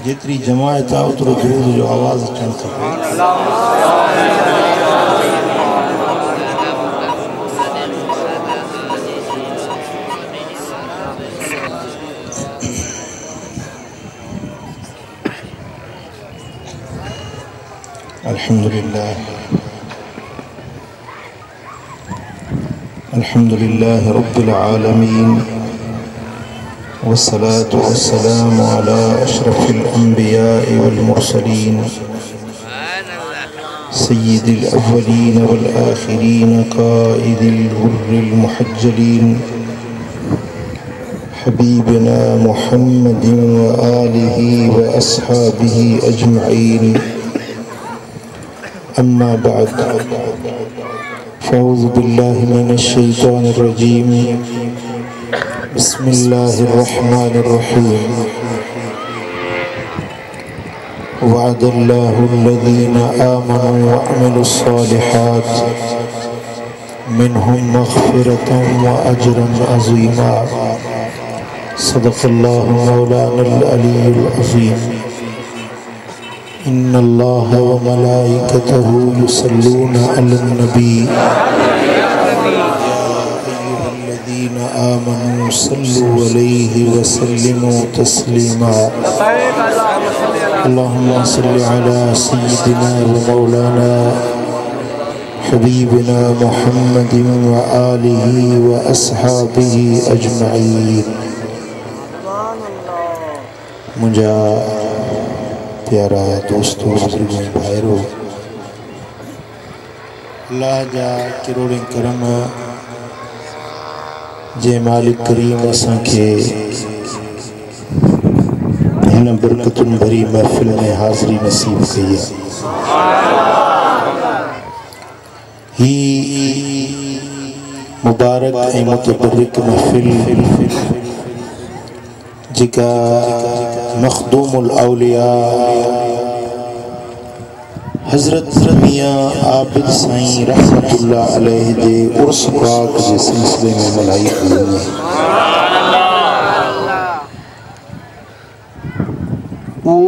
जितनी जमायत आ उतरो दुरूद जो आवाज़ अचण खपे। अल्हम्दुलिल्लाह रब्बिल आलमीन वस्सलातु वस्सलामु अला अशरफिल अंबिया'i वल मुरसलीन सय्यिदिल अव्वलीन वल आखिरीन क़ाइदिल गुर्रिल मुहज्जलीन हबीबिना मुहम्मदिन व आलिहि व अस्हाबिहि अजमईन। अम्मा बाद फ़अऊज़ु बिल्लाहि मिनश शैतानिर रजीम। बिस्मिल्लाहिर्रहमानिर्रहीम। वअदल्लाहुल्लज़ीना आमनू व अमिलुस्सालिहात मिनहुम मग़फ़िरतन व अजरन अज़ीमा। सदक़ल्लाहु मौलानल अलीयुल अज़ीम। इन्नल्लाह व मलाइकतहु युसल्लूना अलन नबी या अय्युहल्लज़ीना आमनू सल्लु अलैहि व सल्लिमू तस्लीमा। अल्लाहुम्मा सल्लि अला सय्यिदिना व मौलाना हबीबिना मुहम्मदिन व आलिहि व अस्हाबिहि अजमईन। मुझा प्यारा दोस्तों बुजुर्गों भाइरों, अल्लाह जा किरोड़े करम जे मालिक करीम असां खे हिन बरकतुन भरी महफ़िल में हाज़री नसीब कई है। ही मुबारक ऐं मुतबर्रिक महफ़िल जेका मखदूमुल औलिया हज़रत मियां आबिद साईं रहमतुल्लाह अलैहि दे उर्स पाक जे सिलसिले में मल्हाई हुई है। वो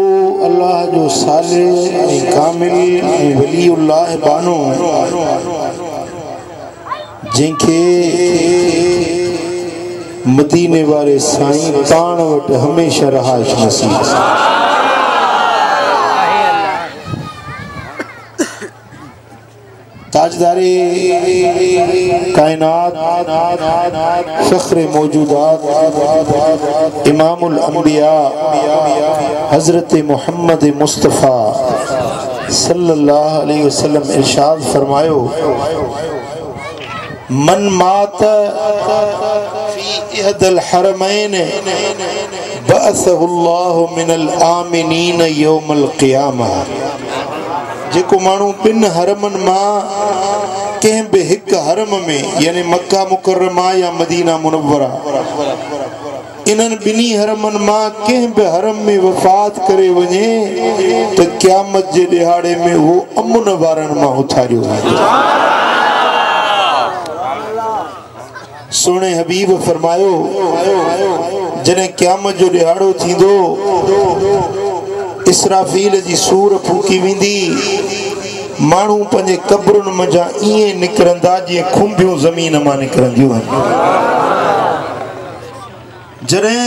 अल्लाह जो सालिह ऐं कामिल ऐं वलीउल्लाह बानो जंहिंखे मदीने वाले साईं पाण वटि हमेशा रहाइश नसीब। ताजदारे कायनात फ़ख्रे मौजूदात इमामुल अंबिया हज़रत मोहम्मद मुस्तफ़ा सल्लल्लाहु अलैहि वसल्लम इरशाद फरमायो, मन मात फी इहदल हरमैन बअसहुल्लाहु मिनल आमिनीन यौमल क़ियामा। जेको मानू बिन हरमन मां कंहिं बि हिक हरम में यानी मक्का मुकर्रमा या मदीना मुनव्वरा इन्हनि बिनी हरमन मां कंहिं बि हरम में वफ़ात करे वञे त क़यामत जे ॾिहाड़े में वो अमुन वारनि मां उथारियो वेंदो। सोने हबीब फरमायो, जॾहिं क़यामत जो ॾिहाड़ो थींदो इसराफील जी सूर फूकी वेंदी, माण्हू पंहिंजे क़ब्रुनि मंझां ईअं निकिरंदा जीअं खुंबियूं ज़मीन मां निकिरंदियूं आहिनि। जॾहिं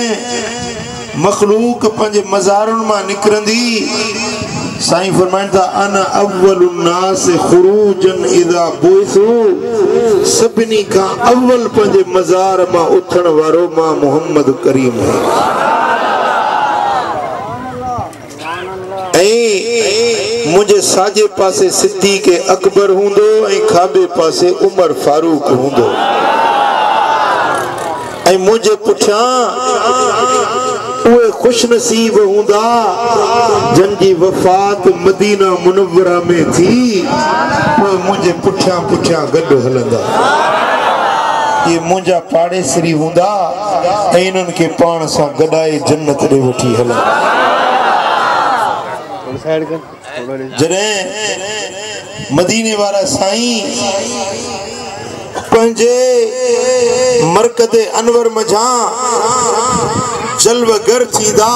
मख़लूक पंहिंजे मज़ारुनि मां निकिरंदी, साईं फरमाइनि था अना अव्वलुन नास ख़ुरूजन इज़ा बुइसू, सभिनी खां अव्वल पंहिंजे मज़ार मां उथण वारो मां मोहम्मद करीम है। मुझे साजे पासे सिद्दीक़ अकबर हूंदो ऐं खाबे पासे उमर फारूक हूंदो ऐं मुझे पुठियां उहे खुश नसीब हूंदा जंहिंजी वफ़ात मदीना मुनव्वरा में थी, उहे मुझे पुठियां पुठियां गॾु हलंदा। ये मुंहिंजा पाड़ेसरी हूंदा ऐं इन्हनि खे पाण सां गॾाए जन्नत ॾे वठी हलंदा। जॾहिं मदीने वारा साईं पंजे मरकद अनवर मझा जलवगर थींदा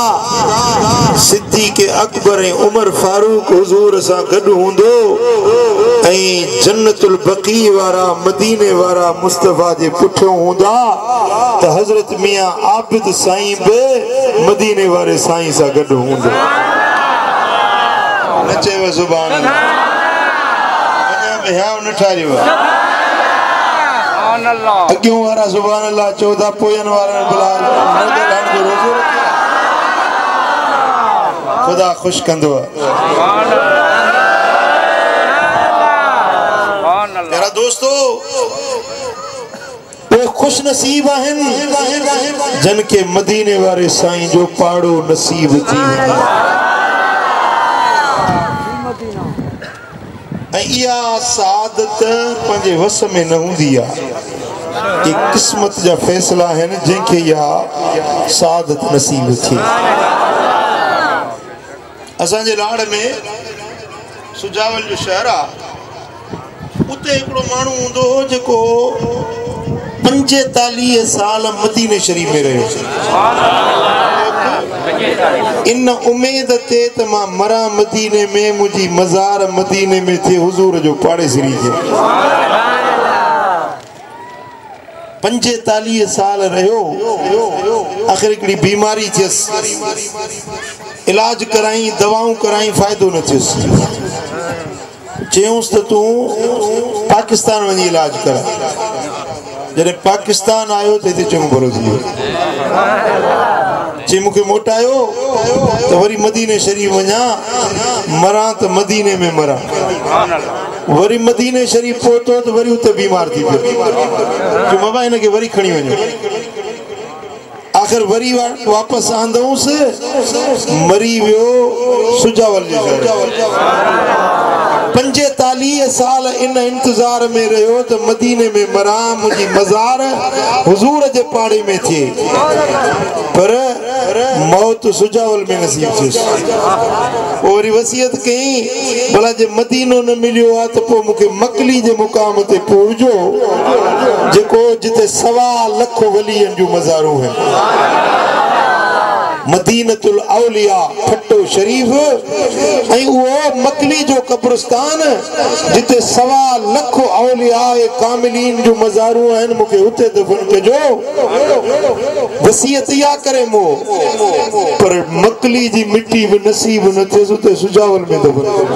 सिद्दीक़ अकबर ऐं उमर फारूक हुजूर सां गॾु हूंदो ऐं जन्नतुल बक़ी वारा मदीने वारा मुस्तफ़ा जे पुठियों हूंदा त हज़रत मियां आबिद साईं बि मदीने वारे साईं सां गॾु हूंदो न चयव सुभान अल्लाह अञा न ठारियो अॻियों वारा सुभान अल्लाह चओ था पोयनि वारा ख़ुदा ख़ुशि कंदो मेरा दोस्तो उहे ख़ुशि नसीब आहिनि जन के मदीने वारे साईं जो पाड़ो नसीब थी इहा सादत पंहिंजे वस में न हूंदी आहे किस्मत जा फैसला आहिनि जंहिंखे इहा सादत नसीब थी असांजे लाड़ में सुजावल जो शहर आहे उते हिकिड़ो माण्हू हूंदो हो जेको 45 साल मदीने शरीफ में रहियो इन उम्मीद ते त मां मरा मदीने में मुंहिंजी मज़ार मदीने में थे हुजूर जो पाड़ेसरी थे 45 साल रहियो आख़िर हिकिड़ी बीमारी थियसि इलाज कराई दवाऊं कराई फ़ाइदो न थियुसि चयूंसि त तूं पाकिस्तान वञी इलाज कर जॾहिं पाकिस्तान आयो त हिते चङो भलो थी वियो चई मूंखे मोटायो त वरी मदीने शरीफ वञा मरां त मदीने में मरां वरी मदीने शरीफ पहुतो त वरी उते बीमार थी पियो जो बाबा हिनखे वरी खणी वञो आख़िर वरी वापसि आंदुसि मरी वियो सुजावल जो 45 साल इन इंतज़ार में रहियो त मदीने में मरां मुंहिंजी मज़ार हुजूर जे पाड़े में थिए पर मौत सुजावल में नसीब थियुसि पोइ वरी वसियत कई भला जे मदीनो न मिलियो आहे त पोइ मूंखे मकली जे मुक़ाम ते पहुचो जेको जिते 1.25 लख वलियनि जूं मज़ारूं आहिनि मदीनतुल औलिया फटो शरीफ ऐं उहो मकली जो कब्रिस्तान जिते 1.25 लख औलिया कामिलीन जूं मज़ारूं आहिनि मूंखे उते दफ़न कजो वसियत इहा करे मो पर मकली जी मिट्टी बि नसीब न थियसि उते सुजावल में दफ़न कजो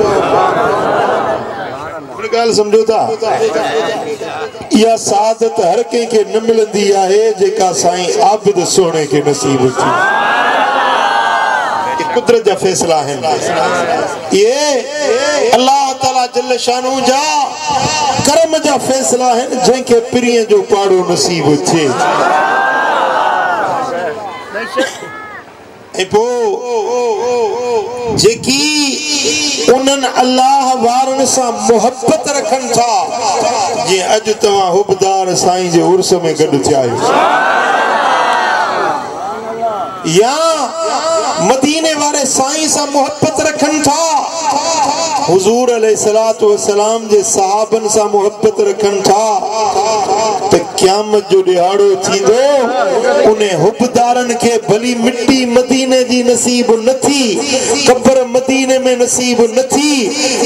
ॻाल्हि सम्झो था इहा सादत हर कंहिंखे न मिलंदी आहे जेका साईं आबिद सोणे खे नसीब थी कुदरत जा फैसला आहिनि ये अल्लाह ताला जल शानू जा करम जा फैसला आहिनि जंहिंखे पिरीअ जो पाड़ो नसीब थिए ऐं पोइ जेकी उन्हनि अल्लाह वारनि सां मोहबत रखनि था जीअं अॼु तव्हां हुबदार साईं जे उर्स में गॾु थिया आहियो या मदीने वारे साईं सां मोहब्बत रखनि था हुजूर अलैहिस्सलातु वस्सलाम जे सहाबनि सां मोहब्बत रखनि था त क़यामत जो ॾिहाड़ो थींदो उन हुबदारनि खे भली मिट्टी मदीने जी नसीब न थी क़ब्र मदीने में नसीब न थी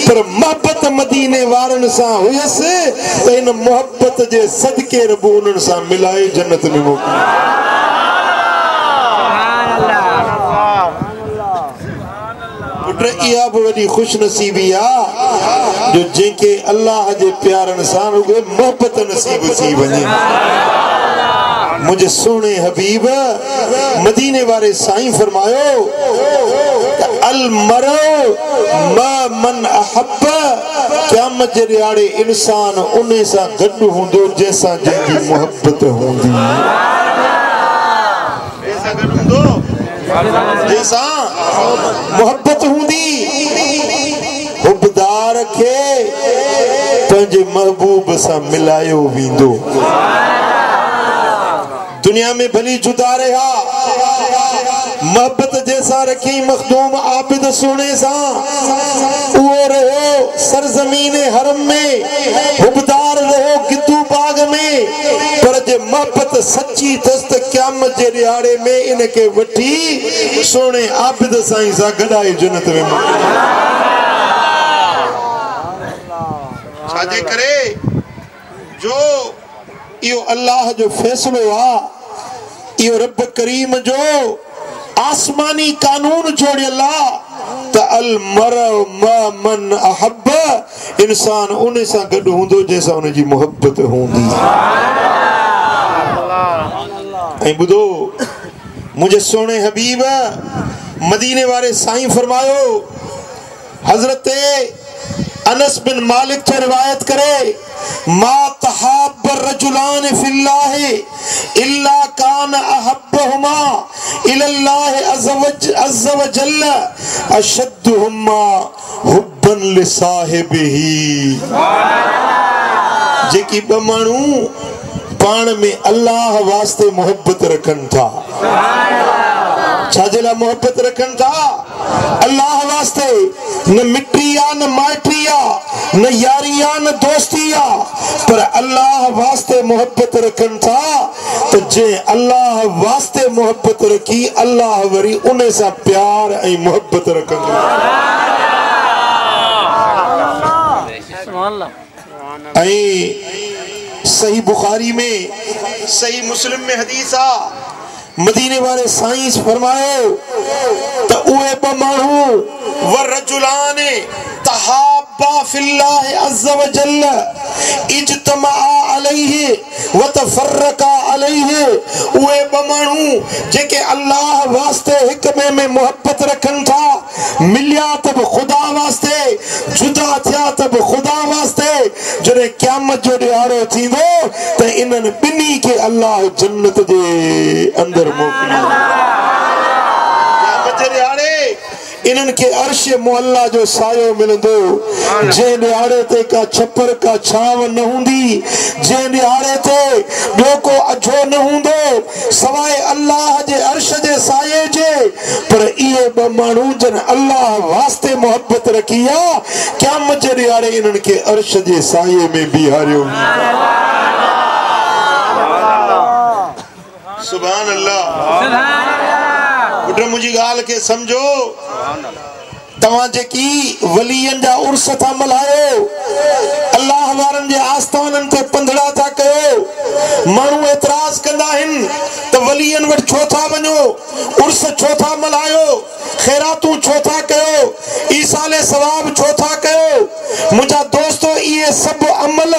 पर मोहब्बत मदीने वारनि सां हुयसि त इन मोहब्बत जे सदके रब उन्हनि सां मिलाए जन्नत में मोकिलियो इहा बि वॾी ख़ुशि नसीबी आहे जो जंहिंखे अल्लाह जे प्यारनि सां रुॻो मोहबत नसीब थी वञे मुंहिंजे सुहिणे हबीब मदीने वारे साईं फरमायो अल मरो मा मन अहब क़यामत जे ॾियारे इंसान उन सां गॾु हूंदो जंहिंसां जंहिंजी मोहबत हूंदी जंहिंसां मोहब्बत हूंदी हुबदार खे पंहिंजे महबूब सां मिलायो वेंदो दुनिया में भली जुदा रहा मोहब्बत जैसा रखी मखदूम आबिद सोने सां उहो रहो सरजमीन हरम में हुबदार रहो गिद्दू बाग में पर जे मोहब्बत सच्ची तस त क़यामत जे ॾियारे में इनके वठी सोने आबिद साईं सां गॾाए जन्नत में छाजे करे जो इहो अल्लाह जो फैसलो आ इहो रब करीम जो आसमानी कानून जोड़ियल आ त अल मरउ मा मन अहब इंसान उन सां गॾु हूंदो जंहिंसां उन जी मोहब्बत हूंदी ऐं ॿुधो मुंहिंजे सोने हबीब मदीने वारे साईं फरमायो हज़रत अनस बिन मालिक से रिवायत करे मा तहाब रजुलान फिल्लाह इल्ला कान अहब्बहुमा इलल्लाह अज़्ज़ व जल्ल अशद्दुहुमा हुब्बन लिसाहिबिही जेकी ब माण्हू पाण में अल्लाह वास्ते मोहब्बत रखन था छाजे लाइ मोहब्बत रखन था अल्लाह वास्ते न मिट्टी आ न माइटी आ न यारी आ न दोस्ती आ पर अल्लाह वास्ते मोहब्बत रखन था तो जे अल्लाह वास्ते मोहब्बत रखी अल्लाह वरी उन सां प्यार ऐं मोहब्बत रखंदो ऐं सही बुखारी में सही मुस्लिम में हदीस आ मदीने वाले साइंस फरमायो तो उहे ब माण्हू व रजुलान तहाबा फिल्लाह अज़्ज़ व जल्ल इज्तमा अलैहि व तफर्रका अलैहि उहे ब माण्हू जेके अल्लाह वास्ते हिक ॿिए में मोहब्बत रखन था मिलिया त बि ख़ुदा वास्ते जुदा थिया त बि ख़ुदा वास्ते जॾहिं क़यामत जो ॾियारो थींदो त इन्हनि ॿिन्ही खे अल्लाह जन्नत जे अंदर मोकिलियो क़यामत जे ॾियारे इन्हनि खे अर्श मुअल्ला जो सायो मिलंदो जंहिं ॾियारे ते का छपर का छांव न हूंदी जंहिं ॾियारे ते ॿियो को अझो न हूंदो सवाइ अल्लाह जे अर्श जे साये जे पर इहे ॿ माण्हू जन अल्लाह वास्ते मोहब्बत रखी आहे क़यामत जे ॾियारे इन्हनि खे अर्श जे साये में बीहारियो सुभान अल्लाह पुट मुंहिंजी ॻाल्हि खे सम्झो तव्हां जेकी वलियन जा उर्स था मल्हायो अल्लाह वारनि जे आस्थाननि ते पंधड़ा था कयो माण्हू एतराज़ कंदा आहिनि त वलियन वटि छो था वञो उर्स छो था मल्हायो ख़ैरातूं छो था कयो ईसाले सवाब छो था कयो मुंहिंजा दोस्तो इहे सभु अमल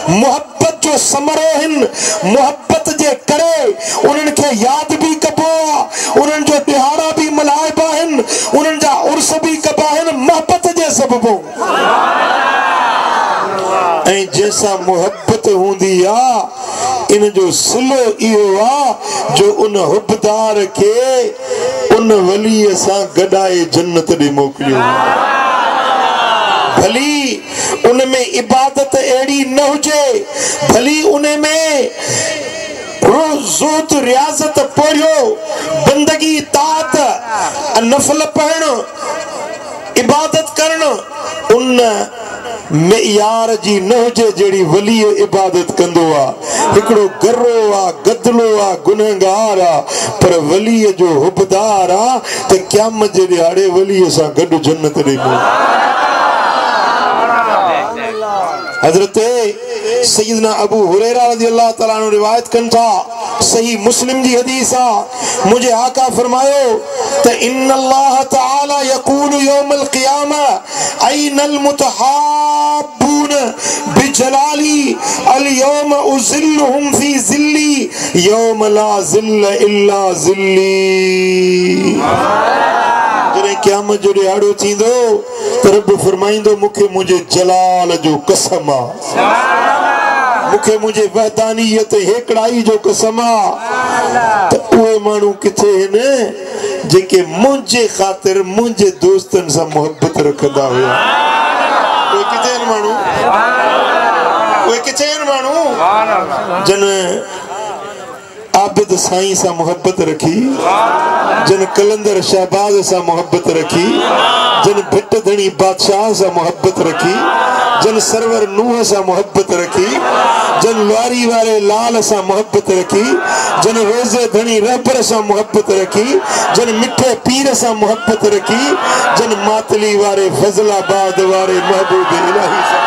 मोहब्बत जो समरो आहिनि मोहब्बत जे करे उन्हनि खे यादि बि कबो आहे उन्हनि जो ॾिहाड़ा बि मल्हाइबा आहिनि उन्हनि जा उर्स बि कबा आहिनि मोहब्बत जे सबबो ऐं जैसा मोहब्बत हूंदी आहे इन जो सिलो इहो आहे जो उन हुबदार खे उन वलीअ सां गॾाए जन्नत ॾे मोकिलियो भली उन में इबादत अहिड़ी न हुजे भली उन में रोज़ रियाज़त पढ़ियो बंदगी तात नफल पढ़णु इबादत करणु उन मेयार जी न हुजे जहिड़ी वली इबादत कंदो आहे हिकिड़ो गर्रो आहे गदलो आहे गुनहगार आहे पर वलीअ जो हुबदार आहे त क़यामत जे ॾियारे वलीअ सां गॾु जन्नत ॾे हज़रत सैयदना अबू हुरैरा रज़ियल्लाहु तआला अन्हु रिवायत कन था सही मुस्लिम जी हदीस आ मुझे आका फरमायो त इन्नल्लाह तआला यक़ूलु यौमल क़ियामा अयनल मुतहाब्बून बिजलाली अल यौम उज़िल्लुहुम फी ज़िल्ली यौम ला ज़िल्ल इल्ला ज़िल्ली जॾहिं क़यामत जो ॾियारो थींदो त रब फरमाईंदो मूंखे मुंहिंजे जलाल जो कसम आहे मूंखे मुंहिंजे वहदानियत हेकड़ाई जो कसम आहे त उहे माण्हू किथे आहिनि जेके मुंहिंजे ख़ातिर मुंहिंजे दोस्तनि सां मोहब्बत रखंदा हुआ उहे किथे आहिनि माण्हू उहे किथे आहिनि माण्हू जन आबिद साईं सा मोहब्बत रखी, जन कलंदर शहबाज सा मोहब्बत रखी, जन भिट धनी बादशाह सा मोहब्बत रखी, जन सरवर नूह सा मोहब्बत रखी, जन लवारी वाले लाल सा मोहब्बत रखी, जन रोजे धनी रहबर सा मोहब्बत रखी, जन मिठे पीर सा मोहब्बत रखी, जन मातली वाले फजलाबाद वाले महबूब इलाही सा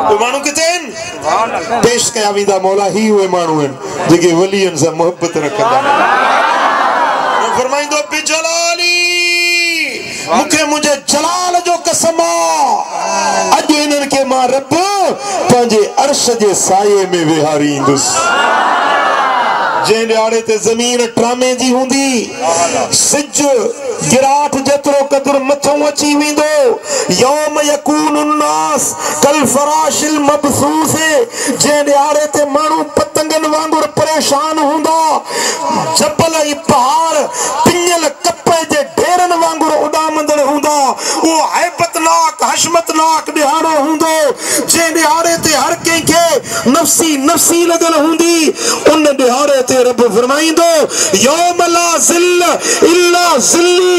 तो मानू किथे पेश कया विंदा मौला ही हुए मानू हैं जेके वलियन सा मोहब्बत रखंदा फरमाइंदो बिजलाली मुखे मुझे जलाल जो कसम अज इनन के मां रब पंजे अर्श जे साये में विहारींदुस जें आड़े ते जमीन ट्रामे जी हुंदी सिज गिराट जतरो कदर मथों अची विंदो यौम यकून नास कल फराशिल मबसूस जें आड़े ते मानू पतंगन वांगुर परेशान हुंदा जबल ई पहाड़ पिंजल कपे जे ढेरन वांगुर उडामंदड़ हुंदा वो हैबतनाक हशमतनाक दिहाड़ो हुंदो जें आड़े ते हर कंहिंखे नफ्सी नफ्सी लगल हुंदी उन दिहाड़े ते रब फरमाइंदो यौम ला ज़िल इल्ला ज़िल्ली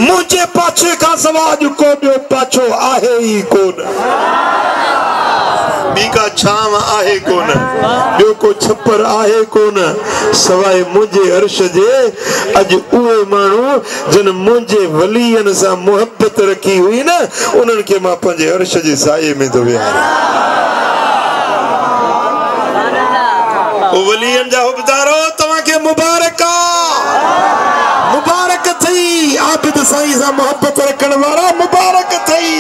मुझे पाछे का सवाज को बियो पाछो आहे ही कोन बी का छाव आहे कोन बियो को छपर आहे कोन सवाए मुझे अर्श जे अज उए मानू जन मुझे वलियन सा मोहब्बत रखी हुई ना उनन के मां पंजे अर्श जे साये में तो विहारे वलियन जा हुबदारो तवा के मुबारका मुबारक थई आबिद साईं सा मोहब्बत रखण वाला मुबारक थई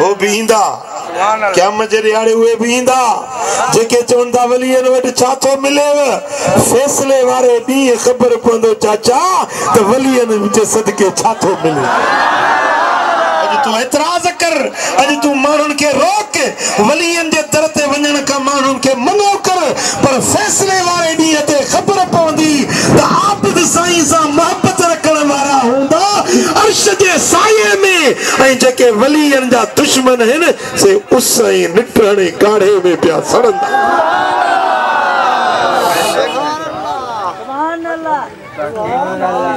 ओ बींदा क्या मजरे आड़े हुए बींदा जेके चवंदा वलियन वट छातो मिलेव फैसले वारे दी खबर पवंदो चाचा त वलियन जे सदके छातो मिले तू एतराज कर अज तू मानुन के रोक वलियन जे दर ते वणन का मानुन के मनो कर पर फैसले वाले दी ते खबर पवंदी त आबिद साईं सा मोहब्बत रखण वाला हुंदा अर्श जे साये में ऐं जेके वलियन जा दुश्मन हन से उस ऐं निटणे काढ़े में पिया सड़ंदा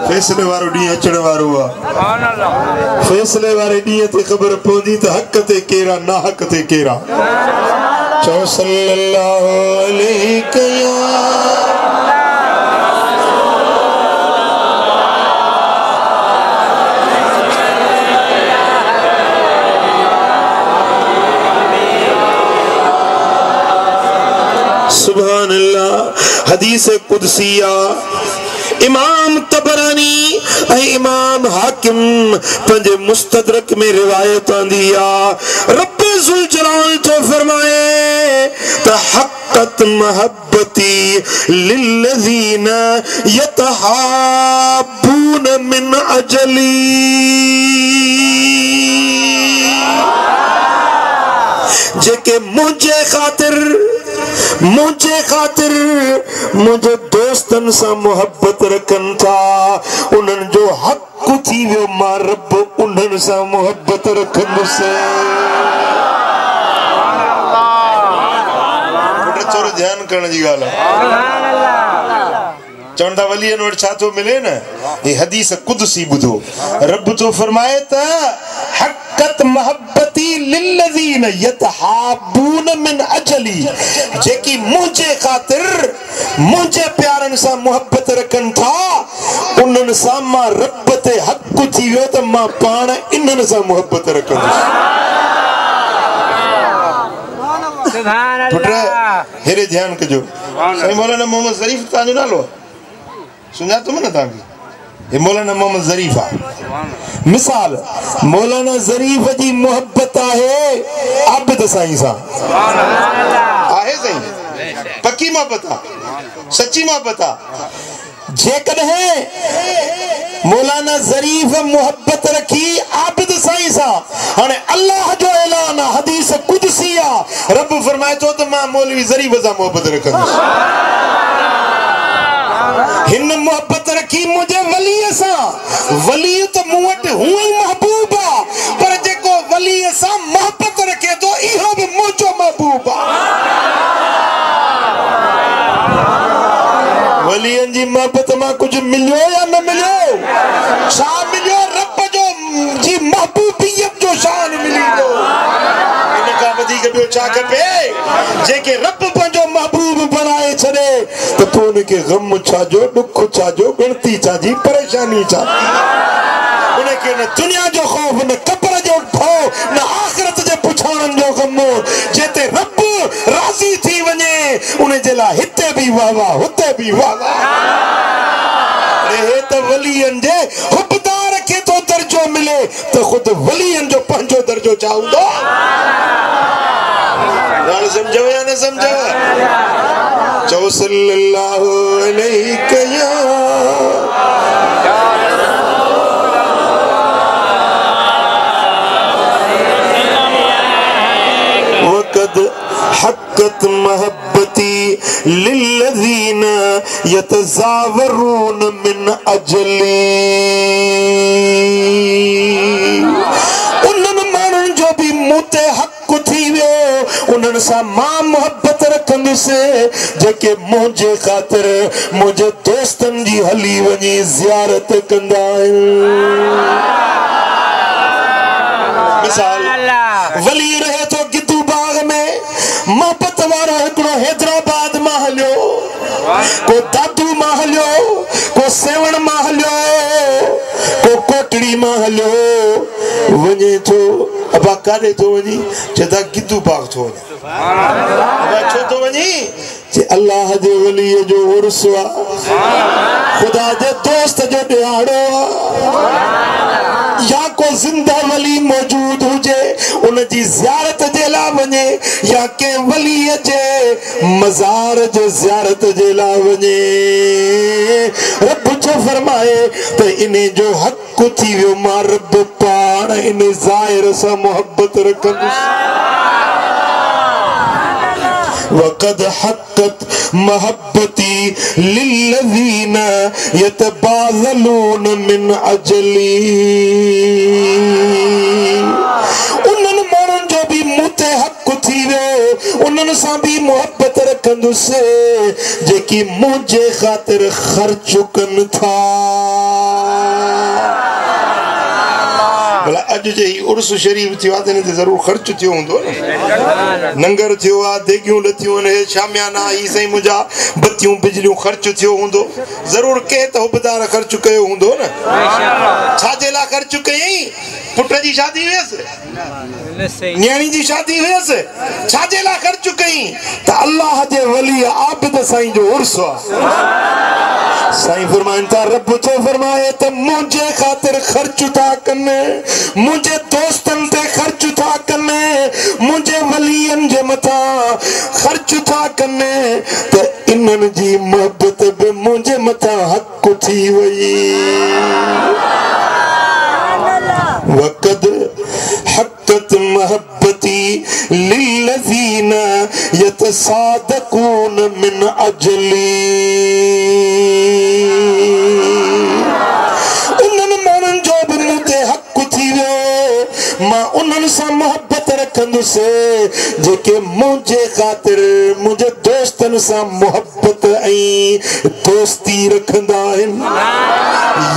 फैसले वारो डी अचण वारो आ फैसले वारे डी ते खबर पवंदी त हक ते केरा ना हक ते केरा चो सल्लल्लाहु अलैहि सुभान अल्लाह हदीस कुदसिया इमाम तबरानी इमाम हाकिम पंजे मुस्तदरक में रिवायत आंदी आ रब जुल जलाल तो फरमाए तहक्कत महब्बती लिल्लज़ीना यतहाब्बून मिन अजली जेके मुझे खातिर मुझे दोस्तन सा मोहब्बत रखन था उन्हन जो हक थी वो मां रब उन्हन सा मोहब्बत रखन से थोड़ो ध्यान करण जी गाल चवंदा वलियन वट छा थो मिले न ये हदीस कुदसी बुधो रब तो फरमाए त हक़त महब्बती लिल्लज़ीन यतहाबून मिन अजली जेकी मुझे खातिर मुझे प्यारन सा मोहब्बत रखन था उन्हन सा मां रब ते हक थी वियो त मां पाण इन्हन सा मोहब्बत रखन पुत्र हेरे ध्यान कजो साईं मौलाना मोहम्मद ज़रीफ तांजो नालो सुना तुम ना तांगी ये मौलाना मोहम्मद ज़रीफ आ मिसाल मौलाना ज़रीफ जी मोहब्बत आहे आबिद साईं सा आहे साईं पक्की मोहब्बत आ सच्ची मोहब्बत आ जेकॾहिं मौलाना ज़रीफ मोहब्बत रखी आबिद साईं सा हाणे अल्लाह जो ऐलान आहे हदीस कुदसी आहे रब फरमाए थो त मां मौलवी ज़रीफ सां मोहब्बत रखंदुसि हिन मोहब्बत रखी मुझे वली सा वली तो मूं वटि हूअं ई महबूब आ पर जेको वली सा मोहब्बत रखे तो इहो भी मुझो महबूब आ मोहब्बत मां कुछ मिलियो या न मिलियो छा मिलियो रब जो जी महबूबियत जो शान मिली दो इन का वधी के छा खपे जेके रब पंहिंजो महबूब बनाए छड़े तो पोइ उनके गम छा जो दुख छा जो गणती छा जी परेशानी छा उनके न दुनिया जो खौफ न कब्र जो भौ न आखिरत जे पुछाणन जो गम जेते रब राज़ी थी वने उन जे ला हिते भी वाह वाह हुते भी वाह वाह हे तो वलियन जे हुबदार के तो दर्जो मिले तो खुद वलियन जो पंजो दर्जो चाहूंदो गाल समझो या न समझो चो सल्लल्लाहु अलैहि या वक़द हक़त महब्बती लिल्लज़ीन यतज़ावरून मिन अजली उन्हनि माण्हुनि जो भी मूते हक़ थी वियो उन्हनि सां मां मोहब्बत रखंदुसि जेके मुंहिंजे ख़ातिर मुंहिंजे दोस्तनि जी हली वञी ज़ियारत कंदा आहिनि मिसाल वली रहे तो गिद्दू बाग में मोहब्बत वारो हिकिड़ो हैदराबाद मां हलियो को दादू मां हलियो को सेवण मां हलियो को कोटड़ी मां हलियो वञे थो अबा काॾे थो वञी चवंदा गिद्दू बाग थो वञे अबा छो थो वञी जे अल्लाह जे वलीअ जो उर्स आहे ख़ुदा जे दोस्त जो ॾियारो या को जिंदा वली मौजूद हुजे उन जी ज़ियारत जे लाइ वञे या के वलीअ जे मज़ार जे ज़ियारत जे लाइ वञे रब छो फरमाए त इन जो हक़ थी वियो मां रब पाण इन ज़ाहिर सां मोहब्बत रखंदुसि वक़द हक़त महब्बती लिल्लज़ीन यतबाज़लून मिन अजली उन्हनि माण्हुनि जो भी मूते हक़ थी वियो उन्हनि सां भी मोहब्बत रखंदुसि जेकी मुंहिंजे ख़ातिर ख़र्च कनि था भला अॼु जे ही उर्स शरीफ़ थियो आहे त हिन ते ज़रूरु ख़र्च थियो हूंदो न लंगर थियो आहे देगियूं लथियूं आहिनि शामियाना ही साईं मुंहिंजा बतियूं बिजलियूं ख़र्च थियो हूंदो ज़रूरु कंहिं त हुबदार ख़र्च कयो हूंदो न छाजे लाइ ख़र्च कयईं पुट जी शादी हुयसि न्याणी जी शादी हुयसि छाजे लाइ ख़र्च कयईं त अल्लाह जे वली आबिद साईं जो उर्स आहे साईं फरमाइनि था रब थो फरमाए त मुंहिंजे ख़ातिर ख़र्च था कनि मुंहिंजे दोस्तनि ते ख़र्च था कनि मुंहिंजे वलीअनि जे मथां ख़र्च था कनि त इन्हनि जी मोहबत बि मुंहिंजे मथां हक़ थी वई वक़द हक़त महब्बती लिल्लज़ीन यतसादकून मिन अजली उन्हनि माण्हुनि जो बि मूं ते हक़ थी वियो मां उन्हनि सां मोहब्बत रखंदुसि जेके मुंहिंजे ख़ातिर मुंहिंजे दोस्तनि सां मोहब्बत ऐं दोस्ती रखंदा आहिनि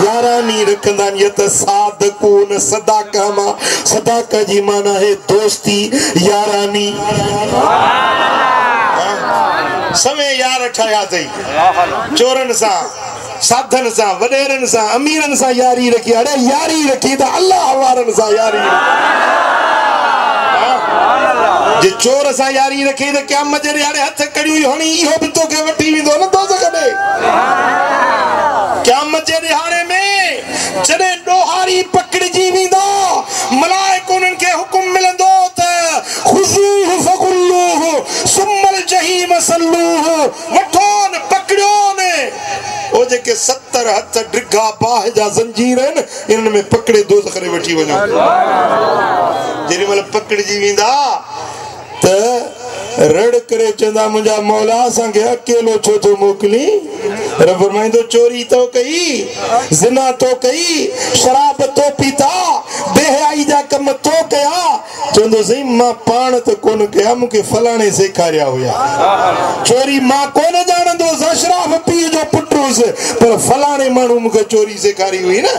यारानी रखंदा आहिनि यतसादकून सदाका मां सदाका जी माना है दोस्ती यारानी समय यार ठाहिया अथई चोरनि सां साधन सां वॾेरनि सां अमीरनि सां यारी रखी अड़े यारी रखी त अल्लाह वारनि सां यारी जे चोर सां यारी रखी त क़यामत जे ॾींहुं हथ कड़ियूं हणी इहो बि तोखे वठी वेंदो न दोस्त कॾे क़यामत जे ॾिहाड़े में जॾहिं ॾोहारी पकड़िजी वेंदो मलाइक उन्हनि खे हुकुम मिलंदो त खुज़ूहु फग़ुल्लूहु सुम्मल जहीम सल्लूहु वठोन पकड़ियोन ओ जेके 70 हथ ड्रिघा बाह जा ज़ंजीर आहिनि इन्हनि में पकड़े दोस्त करे वठी वञो जेॾी महिल पकड़िजी वेंदा त रड़ करे चवंदा मुंहिंजा मौला असांखे अकेलो छो थो मोकिली रब फरमाइंदो चोरी तो कई, जिना तो कई, शराब तो पीता, बेहयाई जा कम तो कया। चंदो सही मां पाण तो कोन कया, मुके फलाणे सेखारिया हुया। चोरी मां कोन जानंदो, शराब पी जो पुटुस, पर फलाणे माण्हू मुके चोरी सेखारी हुई ना।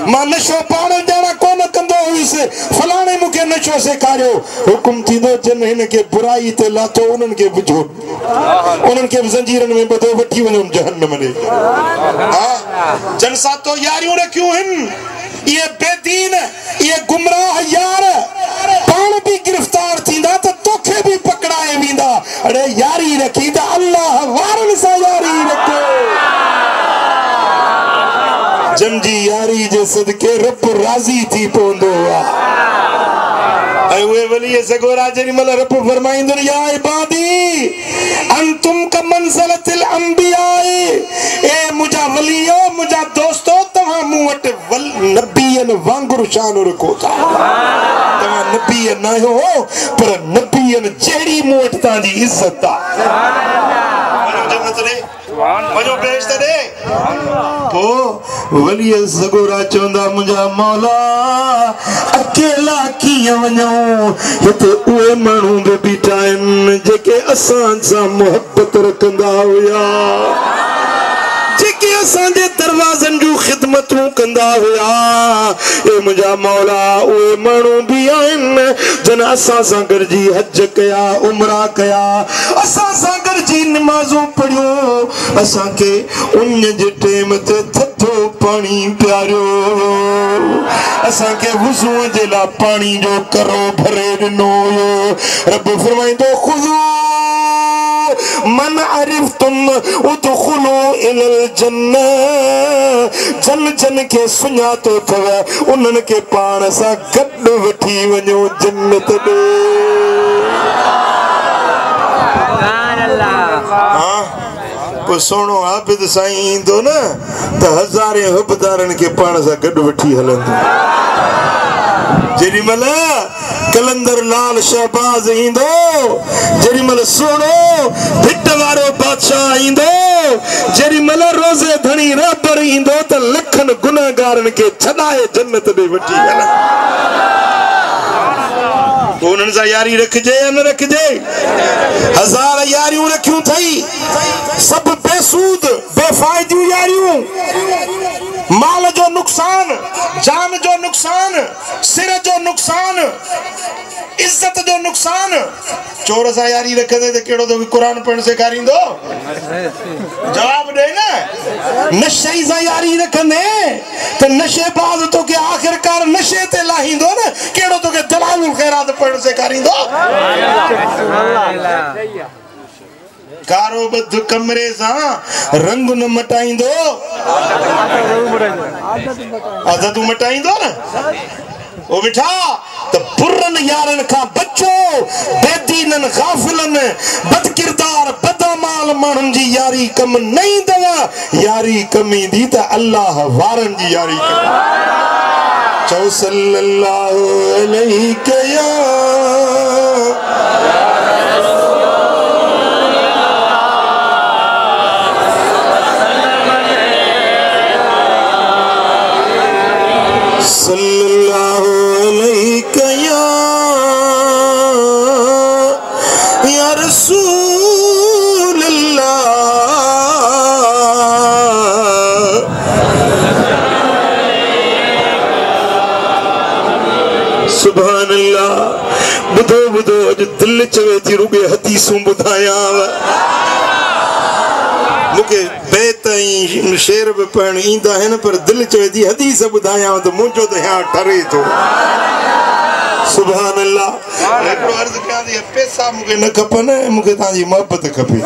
मां नशो पाण जाना कोन कंदो हुइसि, फलाणे मुके नशो सेखारियो। हुकुम थींदो जन हिन के बुराई ते लाथो, उन्हन के बुझो, उन्हन के जंजीरन में बधो वठी वञो जहन्नम में। हां जन सा तो यारियूं रखियूं हिन, ये बेदीन, ये गुमराह यार पाण भी गिरफ्तार थींदा त तोखे भी पकड़ाए वेंदा। अरे यारी रखी त अल्लाह वारन सा यारी रखे। जन जी यारी जे सदके रब राजी थी पवंदो आहे। उहे वली सगोरा जेॾी महिल रब फरमाईंदो या इबादी अंतुम का मंज़िलतिल अंबिया, ए मुंहिंजा वलियो, मुंहिंजा दोस्तो, तव्हां मूं वटि नबीअनि वांगुरु शान रखो था। तव्हां नबी न आहियो, पर नबीअनि जहिड़ी मूं वटि तव्हांजी इज़त आहे। जन्नत ॾे वञो, बेइज्जत ॾे। पोइ वली सगोरा चवंदा मुंहिंजा मौला अकेला कीअं वञूं, हिते उहे माण्हू बि बीठा आहिनि जेके असां सां मुहबत रखंदा हुया, जेके असांजे दरवाज़नि जूं ख़िदमतूं कंदा हुया। ए मुंहिंजा मौला उहे माण्हू बि आहिनि जन असां सां गॾिजी हज कया, उमरा कया, असां सां गॾिजी नमाज़ूं पढ़ियूं, असांखे उन जे टेम ते थधो पाणी पियारियो, असांखे वुज़ूअ जे लाइ पाणी जो करो भरे ॾिनो हुयो। रब फरमाईंदो खुज़ू मन अरिफ़्तुम उदखुलू इलल जन्नह, जन जन के सुञातो अथव उन्हनि खे पाण सां गॾु वठी वञो जन्नत ॾे। पोइ सोणो आबिद साईं ईंदो न त हज़ारे हुबदारनि खे पाण सां गॾु वठी हलंदो। जेॾी महिल कलंदर लाल शहबाज ईंदो, जेॾी महिल सोणो भिट वारो बादशाह ईंदो, जेॾी महिल रोज़े धणी रहबर ईंदो त लखनि गुनहगारनि खे छॾाए जन्नत ॾे वठी हलंदो। उन्हनि सां यारी रखिजे या न रखिजे? हज़ार यारियूं रखियूं अथई, सभु बेसूद बेफ़ाइदियूं यारियूं, माल जो नुक़सान, जान जो नुक़सान, सिर जो नुक़सान, इज्जत जो नुक़सान। चोर सां यारी रखंदे त कहिड़ो तो क़ुरान पढ़ण सेखारींदो? जवाब ॾे न। नशे सां यारी रखंदे त नशेबाज़ तोखे आख़िरकार नशे ते लाहींदो न, कहिड़ो तोखे दलालुल ख़ैरात पढ़ण सेखारींदो? कारो बद कमरे सां रंग न मटाईंदो, आदतूं मटाईंदो न। ओ मिठा त बुरनि यारनि खां बचो, बेदीननि गाफ़िलनि बदकिरदार बदअमाल माण्हुनि जी यारी कम न ईंदव। यारी कम ईंदी त अल्लाह वारनि जी यारी कम। चओ सल्लल्लाहु अलैहि या सल्लल्लाहु अलैहि या रसूल अल्लाह। सुभान अल्लाह। ॿुधो ॿुधो अॼु दिलि चवे थी रुॻे हदीसूं ॿुधायांव। मूंखे बैत ऐं शेर बि पढ़ण ईंदा आहिनि, पर दिलि चवे थी हदीस ॿुधायांव त मुंहिंजो त हीअं ठरे थो। सुभान अल्लाह। हिकिड़ो अर्ज़ु कयां थी, पैसा मूंखे न खपनि, मूंखे तव्हांजी मोहबत खपे।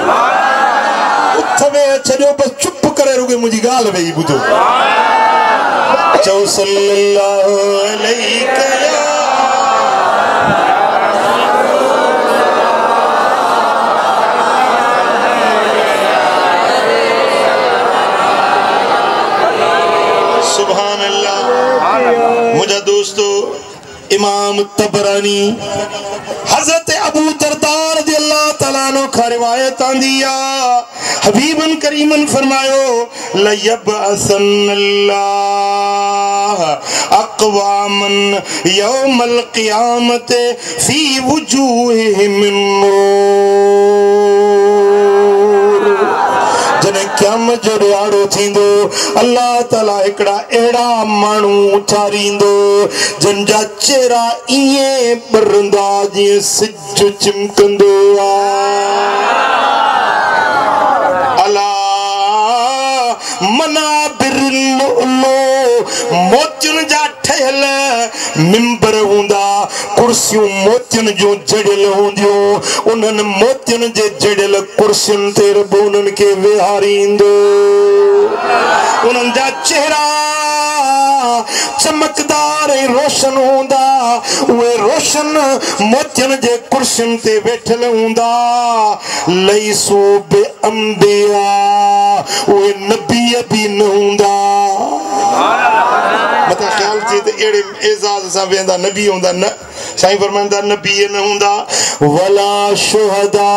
उथवे छॾियो बसि चुप करे रुॻे मुंहिंजी ॻाल्हि वेही ॿुधो। चओ सल्लल्लाहु अलैहि या सुभान अल्लाह। मुझा दोस्तो इमाम तबरानी हजरत अबू दरदा रज़ियल्लाहु तआला अनोखा रिवायत आंदिया हबीबन करीमन फरमायो लयबअसन्नल्लाह अक़वामन यौमल क़ियामत फी वुजूहिहिम नूर। जने क़यामत जो ॾियारो थींदो अल्लाह ताला हिकड़ा अहिड़ा माण्हू उथारींदो जन जा चेहरा ईअं ॿरंदा जीअं सिज चिमकंदो अला मनाबिर मोतियुनि जा ठहियल मिंबर हूंदा कुर्सियूं मोतियुनि जूं जड़ियल हूंदियूं उन्हनि मोतियुनि जे जड़ियल कुर्सियुनि ते रब उन्हनि खे विहारींदो उन्हनि जा चेहरा चमकदार ऐं रोशन हूंदा उहे रोशन मोतियुनि जे कुर्सियुनि ते वेठल हूंदा लईसू बि अंबिया उहे नबी बि न हूंदा मथा ख्याल थिए त अहिड़े एज़ाज़ सां वेंदा नबी हूंदा न साईं फरमाईंदा नबी न हूंदा वला शुहदा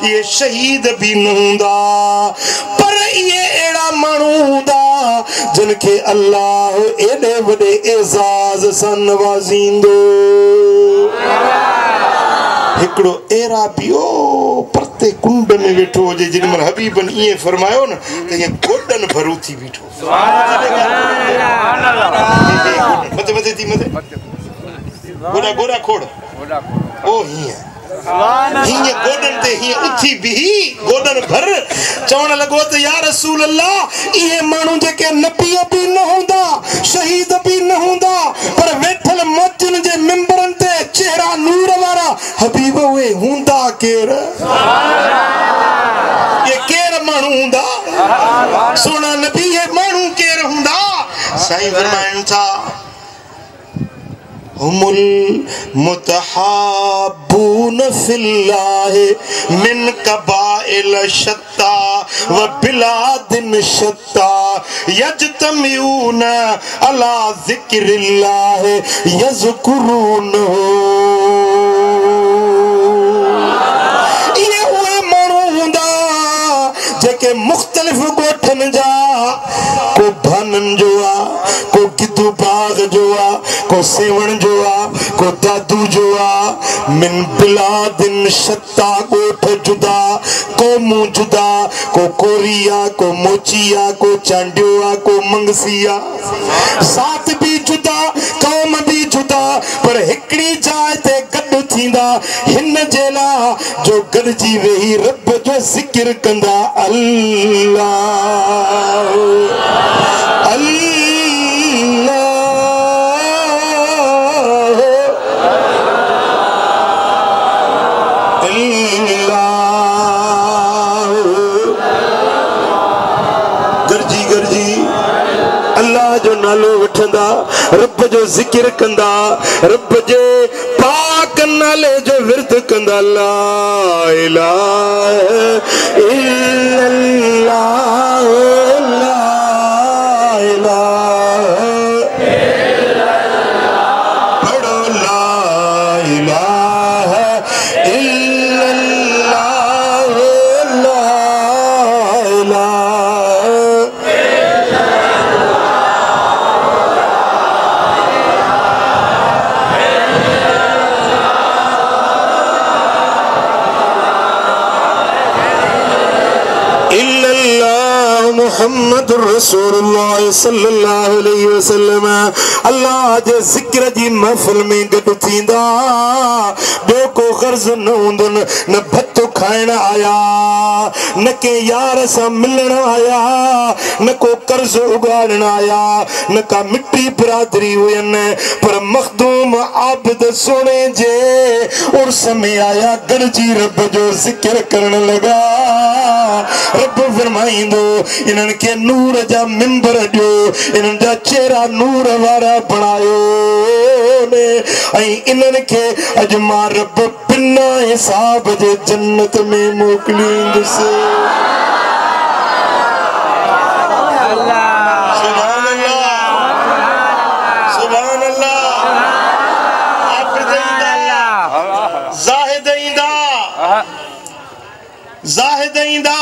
ये शहीद भी न हूंदा पर ये अहिड़ा माण्हू हूंदा जिन खे अल्लाह एॾे वॾे एज़ाज़ सां नवाज़ींदो हिकिड़ो एराबियो परते कुंड में वेठो हुजे जेॾी महिल हबीबन ईअं फरमायो न त ईअं गोॾनि भरू थी बीठो मथे मथे थी मथे गोॾा गोॾा खोड़ ओ हीअं हीअं गोॾनि ते हीअं उथी बीही गोॾनि भर चवण लॻो त या रसूल अल्लाह इहे माण्हू जेके नबी बि न हूंदा शहीद बि न हूंदा पर वेठल मोतियुनि जे मिंबरनि ते चेहरा नूर वारा हबीब उहे हूंदा केर ये केर माण्हू हूंदा सोना नबी ये माण्हू केर हूंदा साईं फरमाइनि था हुमुल मुतहाबून फिल्लाह मिन कबाइल शत्ता व बिलादिन शत्ता यजतमिऊन अला ज़िक्रिल्लाह यज़कुरूनहु। ये उहे माण्हू हूंदा जेके मुख़्तलिफ़ ॻोठनि जा को भानन जो आ को गिदू बाग जो आ को सेवण जो आ को दादू जो आ मिन बिलादिन शत्ता ॻोठ जुदा क़ौमूं जुदा को कोरिया को मोचिया को चांडियो आ को मंगसिया साथ भी जुदा कौम भी जुदा पर हिकड़ी जाइ ते गॾु थींदा हिन जे लाइ जो गॾिजी वेही रब जो ज़िक्र कंदा अल्लाह नालो वठंदा रब जो ज़िक्र कंदा रब जे पाक नाले जो विर्द कंदा ला इलाहा इल्लल्लाह ला इलाहा इल्लल्लाह पढ़ो ला इलाहा इल्लल्लाह ला इलाहा मुहम्मदुर रसूलुल्लाह सल्लल्लाहु अलैहि वसल्लम अल्लाह जे ज़िक्र जी महफ़िल में गॾु थींदा ॿियो को गर्ज़ न हूंदुनि न भत्तो खाइण आया न के यार सां मिलण आया न को कर्ज़ उगाड़ण आया न का मिठी बिरादरी हुयनि पर मखदूम आबिद सोने जे उर्स में आया गॾिजी रब जो ज़िक्र करण लॻा रब फरमाईंदो इन्हनि खे नूर जा मिंबर ॾियो इन्हनि जा चेहरा नूर वारा बणायो ऐं इन्हनि खे अॼु मां रब बिना हिसाब जे जन्नत में मोकिलींदुसि। ज़ाहिद ईंदा,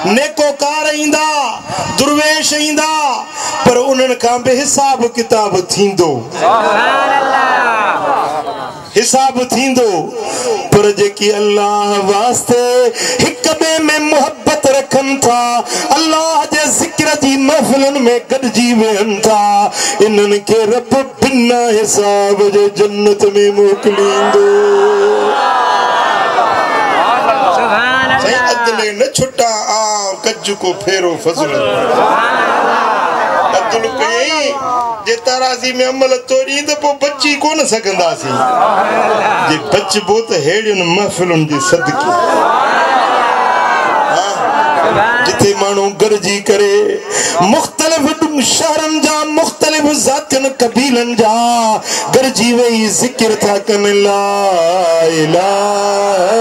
नेकोकार ईंदा, दुर्वेश ईंदा, पर उन्हनि खां बि हिसाब किताब थींदो, हिसाब थींदो। पर जेकी अल्लाह वास्ते हिक ॿिए में मोहब्बत रखनि था, अल्लाह जे ज़िक्र जी महफ़िलुनि में गॾिजी वेहनि था, इन्हनि खे रब बिना हिसाब जे जन्नत में मोकिलींदो। अदले न छुटा आ कज को फेरो फजल अब्दुल कई जे ताराजी में अमल तोड़ी तो पो बच्ची कोन सकंदासी जे बचबो तो हेड़ियुनि महफिलुनि जे सदके जिथे माण्हू गॾिजी करे मुख़्तलिफ़ शहरनि जा मुख़्तलिफ़ ज़ातियुनि क़बीलनि जा गॾिजी वेही ज़िक्र था कनि ला इलाहा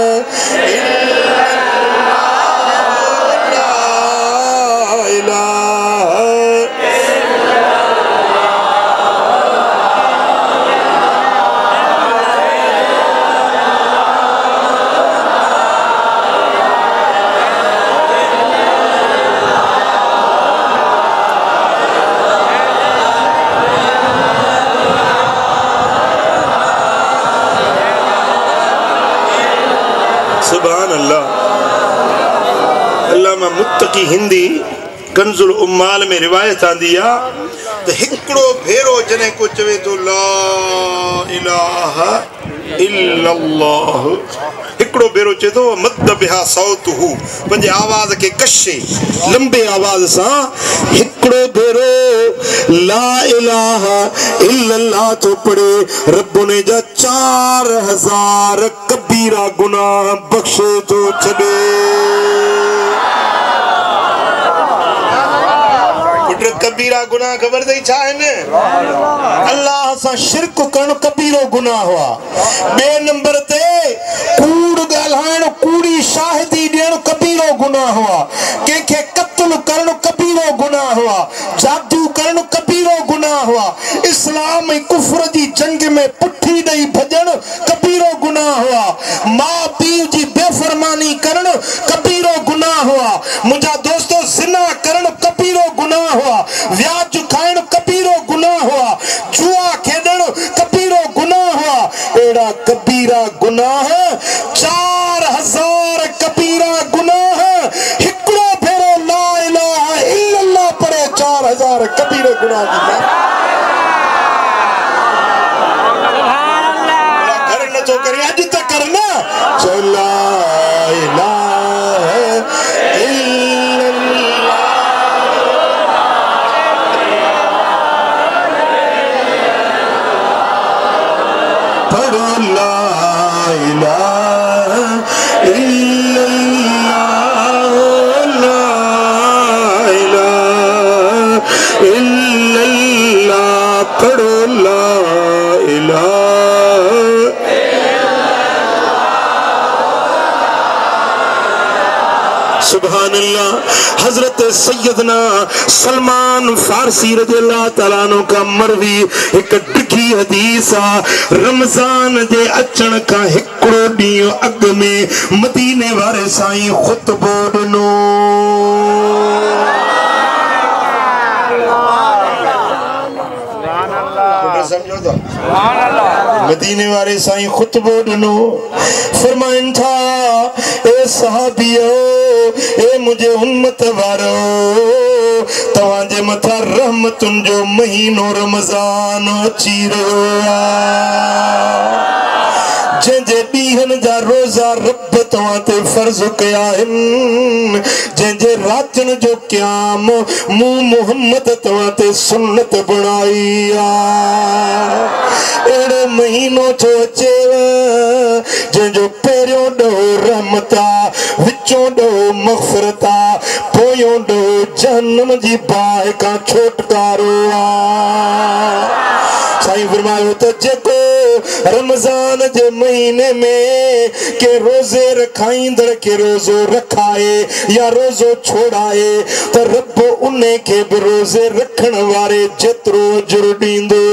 सुभान अल्लाह। अल्लामा मुत्तकी हिंदी कंजुल उम्माल में रिवायत आंदी आ त हिकड़ो भेरो जने को चवे तो ला इलाहा इल्लल्लाह, हिकड़ो भेरो चे तो मद बिहा सौतहु, पंहिंजे आवाज के कशे लंबे आवाज सा हिकड़ो भेरो ला इलाहा इल्लल्लाह तो पढ़े, रब ने जा 4000 कबीरा गुनाह बख्शे तो छड़े। कबीरा गुनाह खबर दई छा है अल्लाह सा शिरक करण कबीरो गुनाह हुआ। बे नंबर ते कूड़ गालाण कूड़ी शाहिदी देण कबीरो गुनाह हुआ। केखे कत्ल करण कबीरो गुनाह हुआ। जादू करण कबीरो गुनाह हुआ। इस्लाम ऐं कुफ्र जी जंग में पुठी दई भजण कबीरो गुनाह हुआ। मां पीउ जी बेफरमानी करण कबीरो गुनाह हुआ। मुंहिंजा दोस्तों ज़िना करण कबीरो गुनाह हुआ। व्याज खाइण कबीरो गुनाह हुआ। जुआ खेडण कबीरो गुनाह हुआ। एड़ा कबीरा गुनाह 4000 कबीरा गुनाह हिकड़ो भेरो ला इलाहा इल्लल्लाह पढ़े 4000 कबीरे गुनाह की घर न तो करे अज तक करना चला इलाहा इल्लल्लाह पढ़ो ला इलाहा इल्लल्लाह ला इलाहा इल्लल्लाह पढ़ो ला इलाहा। सुभान अल्लाह। हजरत सैयदना सलमान फारसी रज़ियल्लाहु तआला अन्हु का मरवी एक डिघी हदीस आ। रमजान जे अचण का हिकड़ो ॾींहुं अॻु में मदीने वारे साईं ख़ुतबो ॾिनो। समझो तो मदीने वाले साईं खुतबो ॾिनो। फरमाइन था ए सहाबियो ए मुझे उम्मत वारो तवाजे मथा रहमतुन जो महीनो रमजान अची रहियो आहे। जंहिंजे ॾींहनि जा रोज़ा रब तव्हां ते फर्ज़ कया आहिनि। जंहिंजे रातियुनि जो क़याम मूं मुहम्मद तव्हां ते सुन्नत बणाई आहे। अहिड़ो महीनो थो अचेव जंहिंजो पहिरियों ॾोह रहमत आहे, विचों ॾोह मग़फ़िरत आहे, पोयों ॾोह जहन्नम जी बाहि खां छुटकारो आहे। साईं फरमायो त जेको रमजान जे महीने में के रोजे रखाईंदड़ के रोजो रखाए या रोजो छोड़ाए तो रब उन्हें के भी रोजे रखण वारे जेतिरो अजुर ॾींदो।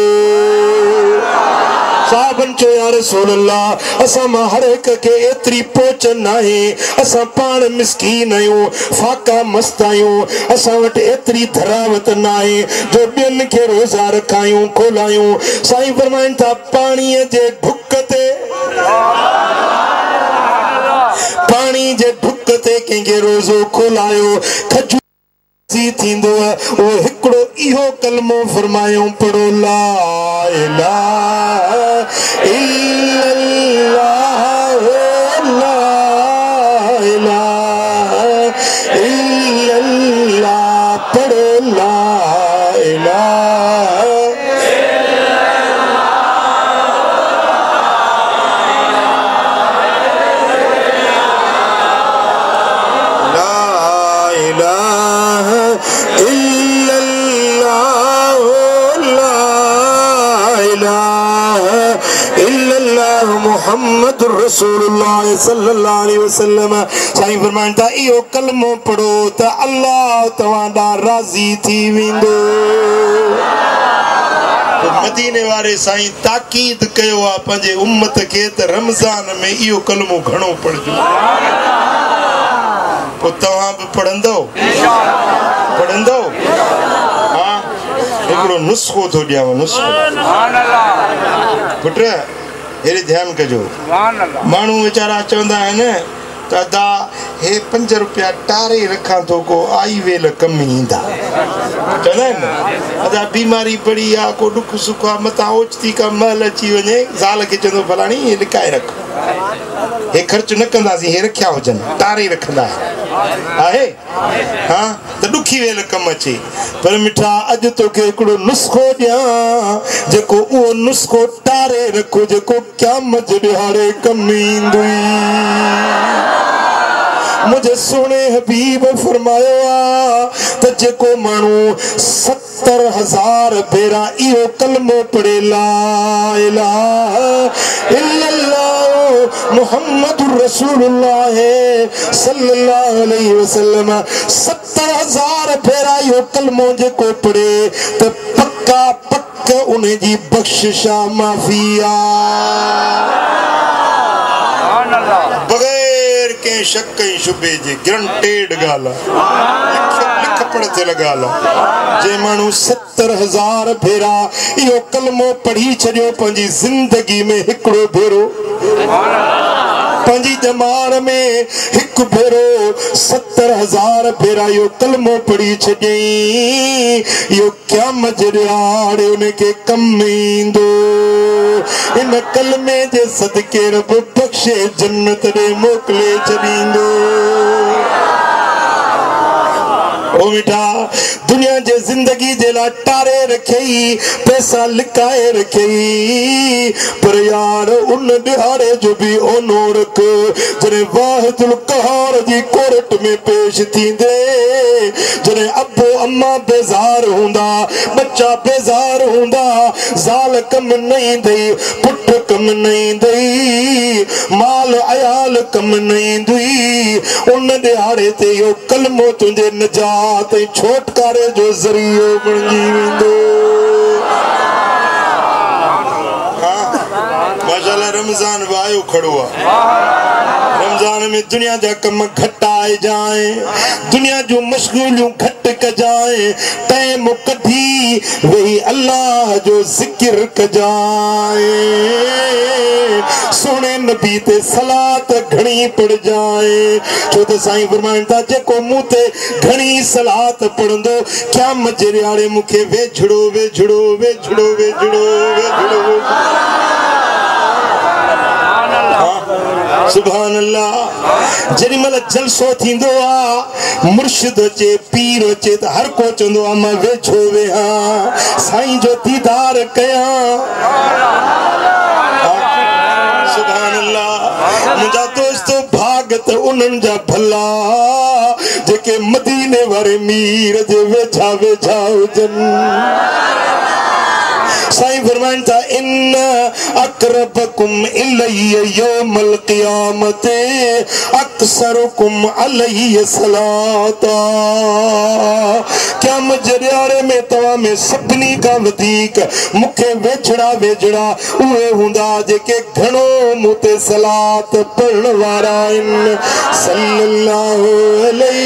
साहबन चो या रसूल अल्लाह असा मां हर एक के एतरी पहुंच नाहे असा पान मिस्कीन आयूं फाका मस्त आयूं असा वट एतरी धरावत नाहे जो बिन के रोजा रखायूं खोलायूं साईं फरमाइन था पानी जे ढुक ते पानी जे ढुक ते कंहिंखे रोज़ो खोलायो खजू थींदो वो हिकड़ो इहो कलमो फरमायो पढ़ो ला इलाहा इल्लल्लाह ला इलाहा इल्लल्लाह पढ़ो ला इलाहा मोहम्मद रसूलुल्लाह सल्लल्लाहु अलैहि वसल्लम साईं फरमाइंदा इहो कलमो पढ़ो त अल्लाह तवांडा राज़ी थी वेंदो मदीने वारे साईं ताकीद कयो आ पंहिंजे उम्मत खे त रमज़ान में इहो कलमो घणो पढ़जो पोइ तव्हां बि पढ़ंदो पढ़ंदो हाँ हिकिड़ो नुस्ख़ो थो ॾियांव नुस्ख़ो पुट हेरे ध्यान कजो माण्हू वीचारा चवंदा आहिनि त अदा हे 5 रुपया टारे रखां थो को आई वेल कम ईंदा चवंदा आहिनि न अदा बीमारी पड़ी आहे को ॾुख सुख आहे मथां ओचिती का महल अची वञे ज़ाल खे चवंदो फलाणी हे लिकाए रख हे ख़र्च न कंदासीं हे रखिया हुजनि टारे रखंदा आहे हाँ त ॾुखी वेल कम अचे पर मिठा अॼु तोखे हिकिड़ो नुस्ख़ो ॾियां जेको उहो नुस्ख़ो टारे रखो जेको क़यामत ॾिहाड़े कम ईंदुई मुझे सोने हबीब फरमायो आ त जेको माण्हू 70,000 भेरा इहो कलमो पढ़े ला इलाहा इल्लल्लाह मुहम्मदुर रसूलुल्लाह सल्लल्लाहु अलैहि वसल्लम 70,000 भेरा इहो कलमो जेको पढ़े त पक्का पक उन जी बख्शिशा माफिया बगैर के शक शुबे जे ग्रंटेड गाला लिख पढ़ ते लगाला जे मानू 70,000 भेरा इहो कलमो पढ़ी छॾियो पंहिंजी ज़िंदगी में हिकिड़ो भेरो पंहिंजी जमार में हिकु भेरो 70,000 भेरा इहो कलमो पढ़ी छॾियईं इहो क़यामत जे ॾिहाड़े उनखे कम ईंदो इन कलमे जे सदके रब बख़्शे जन्नत ॾे मोकिले छॾींदो ओ मिठा दुनिया जे जिंदगी जे लाइ टारे रखई पैसा लिकाए रखई पर यार उन ॾिहाड़े जो भी ओनो रख जॾहिं वाहिदुल क़हार जी कोर्ट में पेश थींदे जॾहिं अबो अम्मा बेज़ार हूंदा बच्चा बेज़ार हूंदा ज़ाल कम न ईंदई पुट कम न ईंदई माल अयाल कम न ईंदई उन ॾिहाड़े ते इहो कलमो तुंहिंजे निजात ऐं छोटकारे जो ज़रियो बणिजी वेंदो माशाअल्लाह रमज़ान बि आयो खड़ो आहे रमज़ान में दुनिया जा कम घटाए जाए दुनिया जूं मशगूलियूं घटि कजाए टाइम कढी वेही अल्लाह जो ज़िक्र कजाए सोने नबी ते सलात घणी पढ़जाए छो त साईं फरमाइनि था जेको मूं ते घणी सलात पढ़ंदो क़यामत जे ॾिहाड़े मूंखे वेझड़ो वेझड़ो वेझड़ो वेझड़ो वेझड़ो सुभान अल्लाह जेॾी महिल जलसो थींदो आहे मुर्शिद अचे पीर अचे त हर को चवंदो आहे मां वेझो वेहां साईं जो दीदार कयां सुभान अल्लाह मुंहिंजा दोस्तो भाग त उन्हनि जा भला जेके मदीने वारे मीर जे वेझा वेझा हुजनि साईं फरमाइन था इन अकरबकुम इलैया यौमल क़ियामत अक्सरुकुम अलैहि सलाता। क़यामत जे ॾियारे में तव्हां में सभिनी खां वधीक मूंखे वेझड़ा वेझड़ा उहे हूंदा जेके घणो मूं ते सलात पढ़ण वारा आहिनि। सल्लल्लाहु अलैहि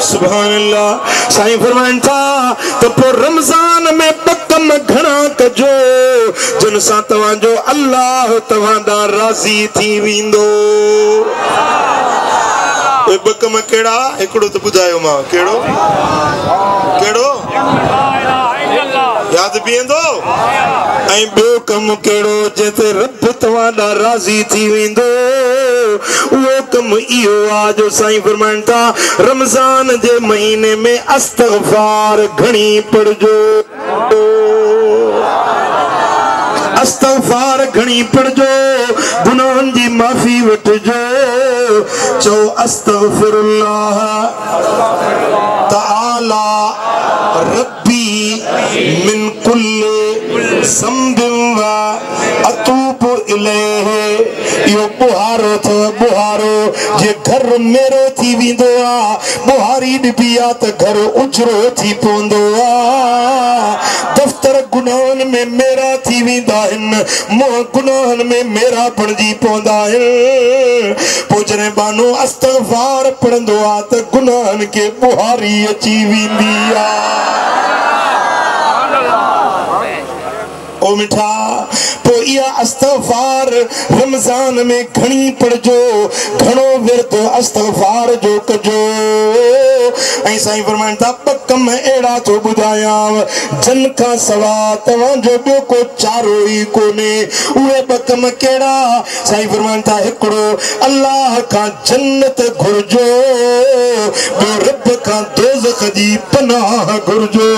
सुभान अल्लाह। साईं फरमाइन था तो पोइ रमज़ान में कम घणा कजो जिन सां तव्हांजो अल्लाह तव्हां ॾांहुं राज़ी थी वेंदो। ॿ कम कहिड़ा? हिकिड़ो त ॿुधायो मां, कहिड़ो कहिड़ो यादि बीहंदो? ऐं ॿियो कम कहिड़ो जंहिंते रब तव्हां ॾांहुं राज़ी थी वेंदो? उहो कम इहो आहे जो साईं फरमाइनि था रमज़ान जे महीने में इस्तग़फ़ार घणी पढ़जो। इस्तग़फ़ार घणी पढ़जो, गुनाहनि जी माफ़ी वठिजो। चओ अस्तग़फिरुल्लाह तआला रब्बी मिन कुल्लि ज़ंबिन व अतूबु इलैहि। इहो बुहारो थो, बुहारो जे घर मेरो थी वेंदो आहे, बुहारी ॾिबी आहे त घर उजरो थी पवंदो आहे। दफ़्तर गुनाहनि में मेरा थी वेंदा आहिनि, मुंहुं गुनाहनि में मेरा बणिजी पवंदा आहिनि। पोइ जॾहिं बानो इस्तग़फ़ार पढ़ंदो आहे त गुनाहनि खे बुहारी अची वेंदी आहे। ओ मिठा पोइ इहा इस्तग़फ़ार रमज़ान में घणी पढ़जो, घणो विर्त इस्तग़फ़ार जो कजो। ऐं साईं फरमाइनि था ॿ कम अहिड़ा थो ॿुधायांव जन खां सवाइ तव्हांजो ॿियो को चारो ई कोन्हे। उहे ॿ कम कहिड़ा? साईं फरमाइनि था हिकिड़ो अल्लाह खां जन्नत घुरिजो, ॿियो रब खां दोज़ख जी पनाह घुरिजो।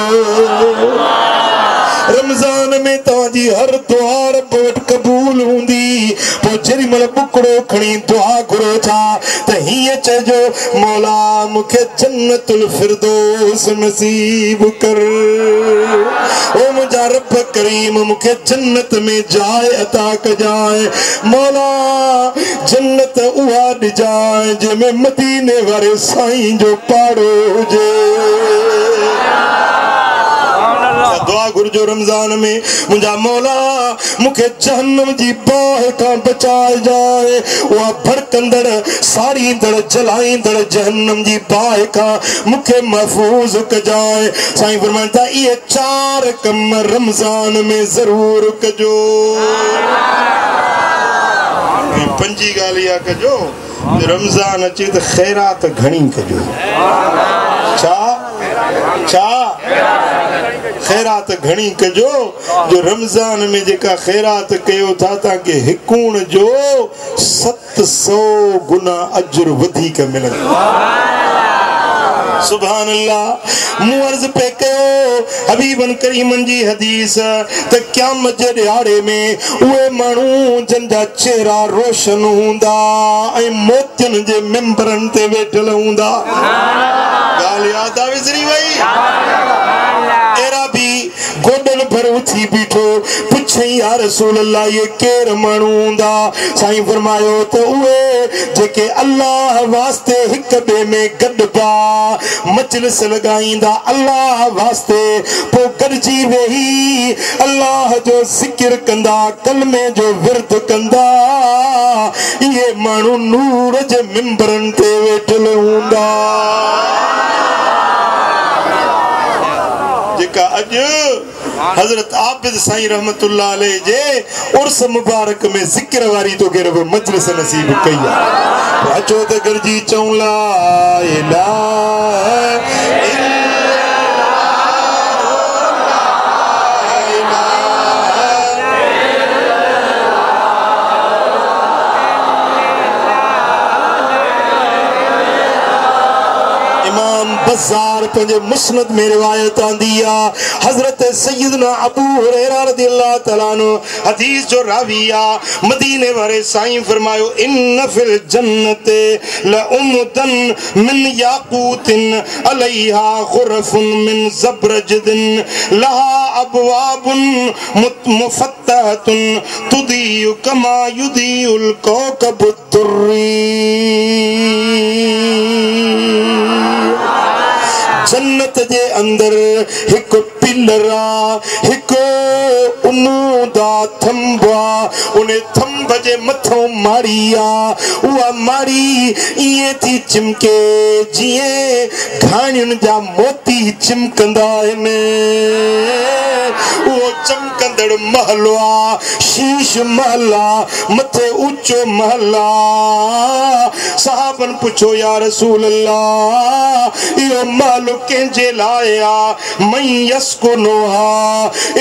रमज़ान में तव्हांजी हर दुआ रब वटि क़बूल हूंदी। पोइ जेॾी महिल बुकड़ो खणी दुआ घुरो था त हीअं चइजो मौला मूंखे जन्नतुल फिरदौस नसीब कर। ओ मुंहिंजा रब करीम मूंखे जन्नत में जाइ अता कजाए। मौला जन्नत उहा ॾिजाए जंहिंमें मदीने वारे साईं जो पाड़ो हुजे। दुआ घुरिजो रमज़ान में मुंहिंजा मौला मूंखे जहन्नम जी बाहि खां बचाए जाए। उहा भड़कंदड़ साड़ींदड़ जलाईंदड़ जहन्नम जी बाहि खां मूंखे महफ़ूज़ कजाए। साईं फरमाइनि था इहे 4 कम रमज़ान में ज़रूर कजो। पंजी ॻाल्हि इहा कजो रमज़ान अचे त ख़ैरात घणी कजो। छा छा ख़ैरात घणी कजो जो रमज़ान में जेका ख़ैरात कयो था तव्हांखे हिकूण जो 700 गुना अजर वधीक मिलंदो। सुभान अल्लाह। मूं अर्ज़ पे कयो हबीबन करीमन जी हदीस त क़यामत जे ॾियारे में उहे माण्हू जन जा चेहरा रोशन हूंदा ऐं मोतियुनि जे मेंबरनि ते वेठल हूंदा। ॻाल्हि यादि आहे विसरी वई? अहिड़ा बि गोॾनि भर उथी बीठो पुछई या रसूल अल्लाह ये केर माण्हू हूंदा? साईं फरमायो त उहे जेके अल्लाह वास्ते हिक ॿिए में गॾिबा मजलिस लॻाईंदा अल्लाह वास्ते, पोइ गॾिजी वेही अल्लाह जो ज़िक्र कंदा, कलमे जो विर्द कंदा। इहे माण्हू नूर जे मिंबरनि ते वेठल हूंदा। जेका अॼु हज़रत आबिद साईं रहमतुल्लाह अलैह जे उर्स मुबारक में ज़िक्र वारी तो के रब मजलिस नसीब कई आहे। अचो त गॾिजी चऊं ला इलाहा इमाम बज़ार पंजे मुस्नद में रिवायत आंदिया हजरत सैयदना अबू हुरैरा रज़ियल्लाहु तआला अन्हु हदीस जो राविया मदीने वाले साईं फरमायो इन्न फिल जन्नते लउमदन मिन याकूतिन अलैहा गुरफुन मिन ज़बरजदिन लहा अबवाबुन मुफत्तहतुन तुदियु कमा युदियुल कौकबुद दुर्री जन्नत जे अंदर एक पिलरा एक उनूदा थंबा उन्हें थंब जे मथो मारिया उआ मारी ये थी चिमके जिए घाणियुन जा मोती चिमकंदा आहिनि वो चमकंदड़ महला शीश महला मथे ऊंचो महला साहबन पुछो या रसूल अल्लाह यो महल कंहिंजे लाइ आहे मई यसकुनुहा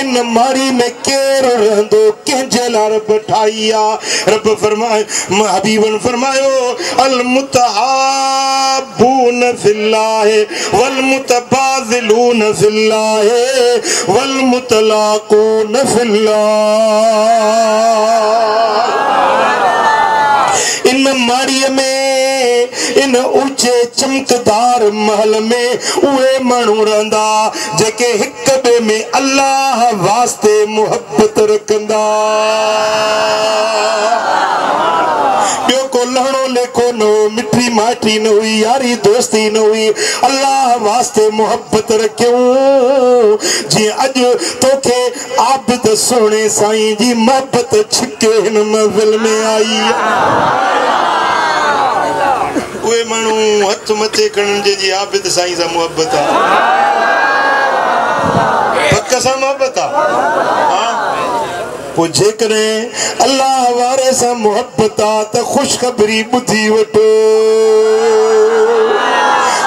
इन मारी में केर रहंदो कंहिंजे लाइ रब ठाही आहे रब फरमाए हबीबन फरमायो अल मुतहाबून फिल्लाह वल मुतबाज़िलून फिल्लाह वल मुतलाक़ून फिल्लाह इन माड़ीअ में इन ऊंचे चमकदार महल में उहे माण्हू रहंदा जेके हिक ॿिए में अल्लाह वास्ते मुहब्बत रखंदा ॿियो को लहणो लेखो न हो मिठी माठी न हुई यारी दोस्ती न हुई अल्लाह वास्ते मुहब्बत रखियूं जीअं अॼु तोखे आबिद सोणे साईं जी मोहब्बत छिके हिन महफ़िल में आई उहे माण्हू हथ मथे खणण जी आबिद साईं सां मुहब्बत आहे पक सां मुहब्बत आहे पोइ जेकॾहिं अल्लाह वारे सां मुहब्बत आहे त ख़ुशख़बरी ॿुधी वठो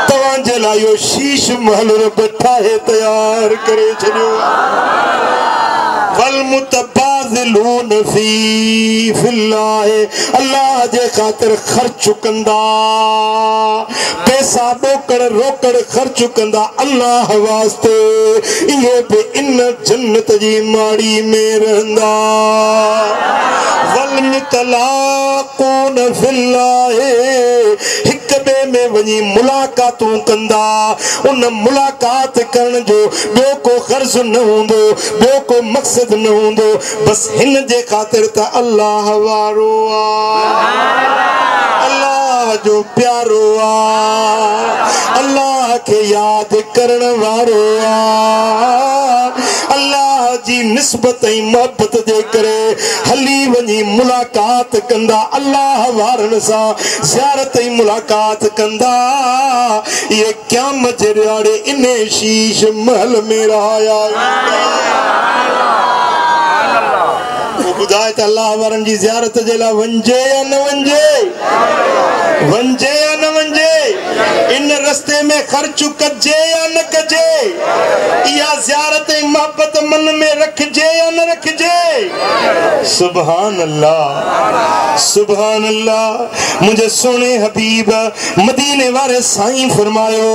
तव्हांजे लाइ इहो शीश महल रब ठाहे तयार करे छॾियो वल मुतबाज़िलून फी फिल्लाह अल्लाह जे ख़ातिर ख़र्च कंदा पैसा ॾोकड़ रोकड़ ख़र्च कंदा अल्लाह वास्ते इहे बि इन जन्नत जी माड़ी में रहंदा वल मुतलाक़ून फिल्लाह हिक ॿिए में वञी मुलाक़ातूं कंदा उन मुलाक़ात करण जो ॿियो को ग़र्ज़ न हूंदो ॿियो को मक़सद न हूंदो बस हिन जे ख़ातिर त अल्लाह वारो अल्लाह जो प्यारो अल्लाह के याद करण वारो अल्लाह जी निस्बत ऐं मोहब्बत जे करे हली वञी मुलाक़ात कंदा अल्लाह वारन सां ज़ियारत ऐं मुलाक़ात कंदा ये क़यामत जे ॾियारे इन शीश महल में रहाया ॿुधाए त अल्लाह वारनि जी ज़ियारत जे लाइ वञिजे या न वञिजे वञिजे या न वञिजे इन रस्ते में ख़र्च कजे या न कजे इहा ज़ियारत ऐं मोहब्बत मन में रखिजे या न रखिजे सुभान अल्लाह मुंहिंजे सोने हबीब मदीने वारे साईं फरमायो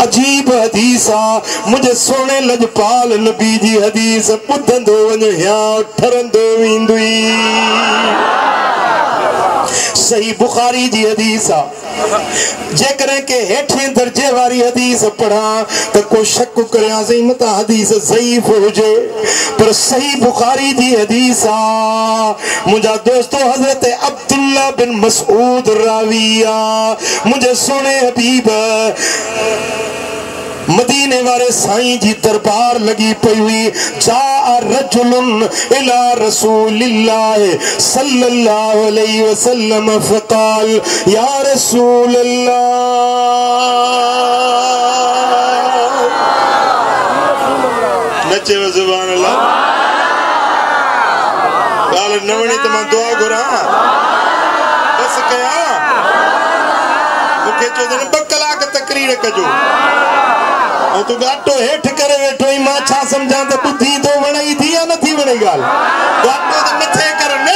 अजीब हदीस आहे मुंहिंजे सोने लजपाल नबी जी हदीस ॿुधंदो वञ या ठरंदो वेंदुई सही बुखारी जी हदीस आहे जेकॾहिं के हेठे दर्जे वारी हदीस पढ़ा त को शक करियां सही मता हदीस ज़ईफ़ हुजे पर सही बुखारी जी हदीस आहे मुंहिंजा दोस्तो हज़रत अब्दुल्ला बिन मसऊद रावी आहे मुंहिंजे सोने हबीब मदीने वाले साईं जी दरबार लगी पई हुई जा रजुलन इला रसूलिल्लाह सल्लल्लाहु अलैहि वसल्लम फक़ाल या रसूल अल्लाह नचे सुभान अल्लाह गाल नवणी त मां दुआ घुरां बस कया मूंखे चो 2 कलाक तकरीर कजो तू गाटो हेठ करे वेठो मां छा समझां त बुद्धि तो वणई थी या नथी वणई गाल गाटो त मथे कर न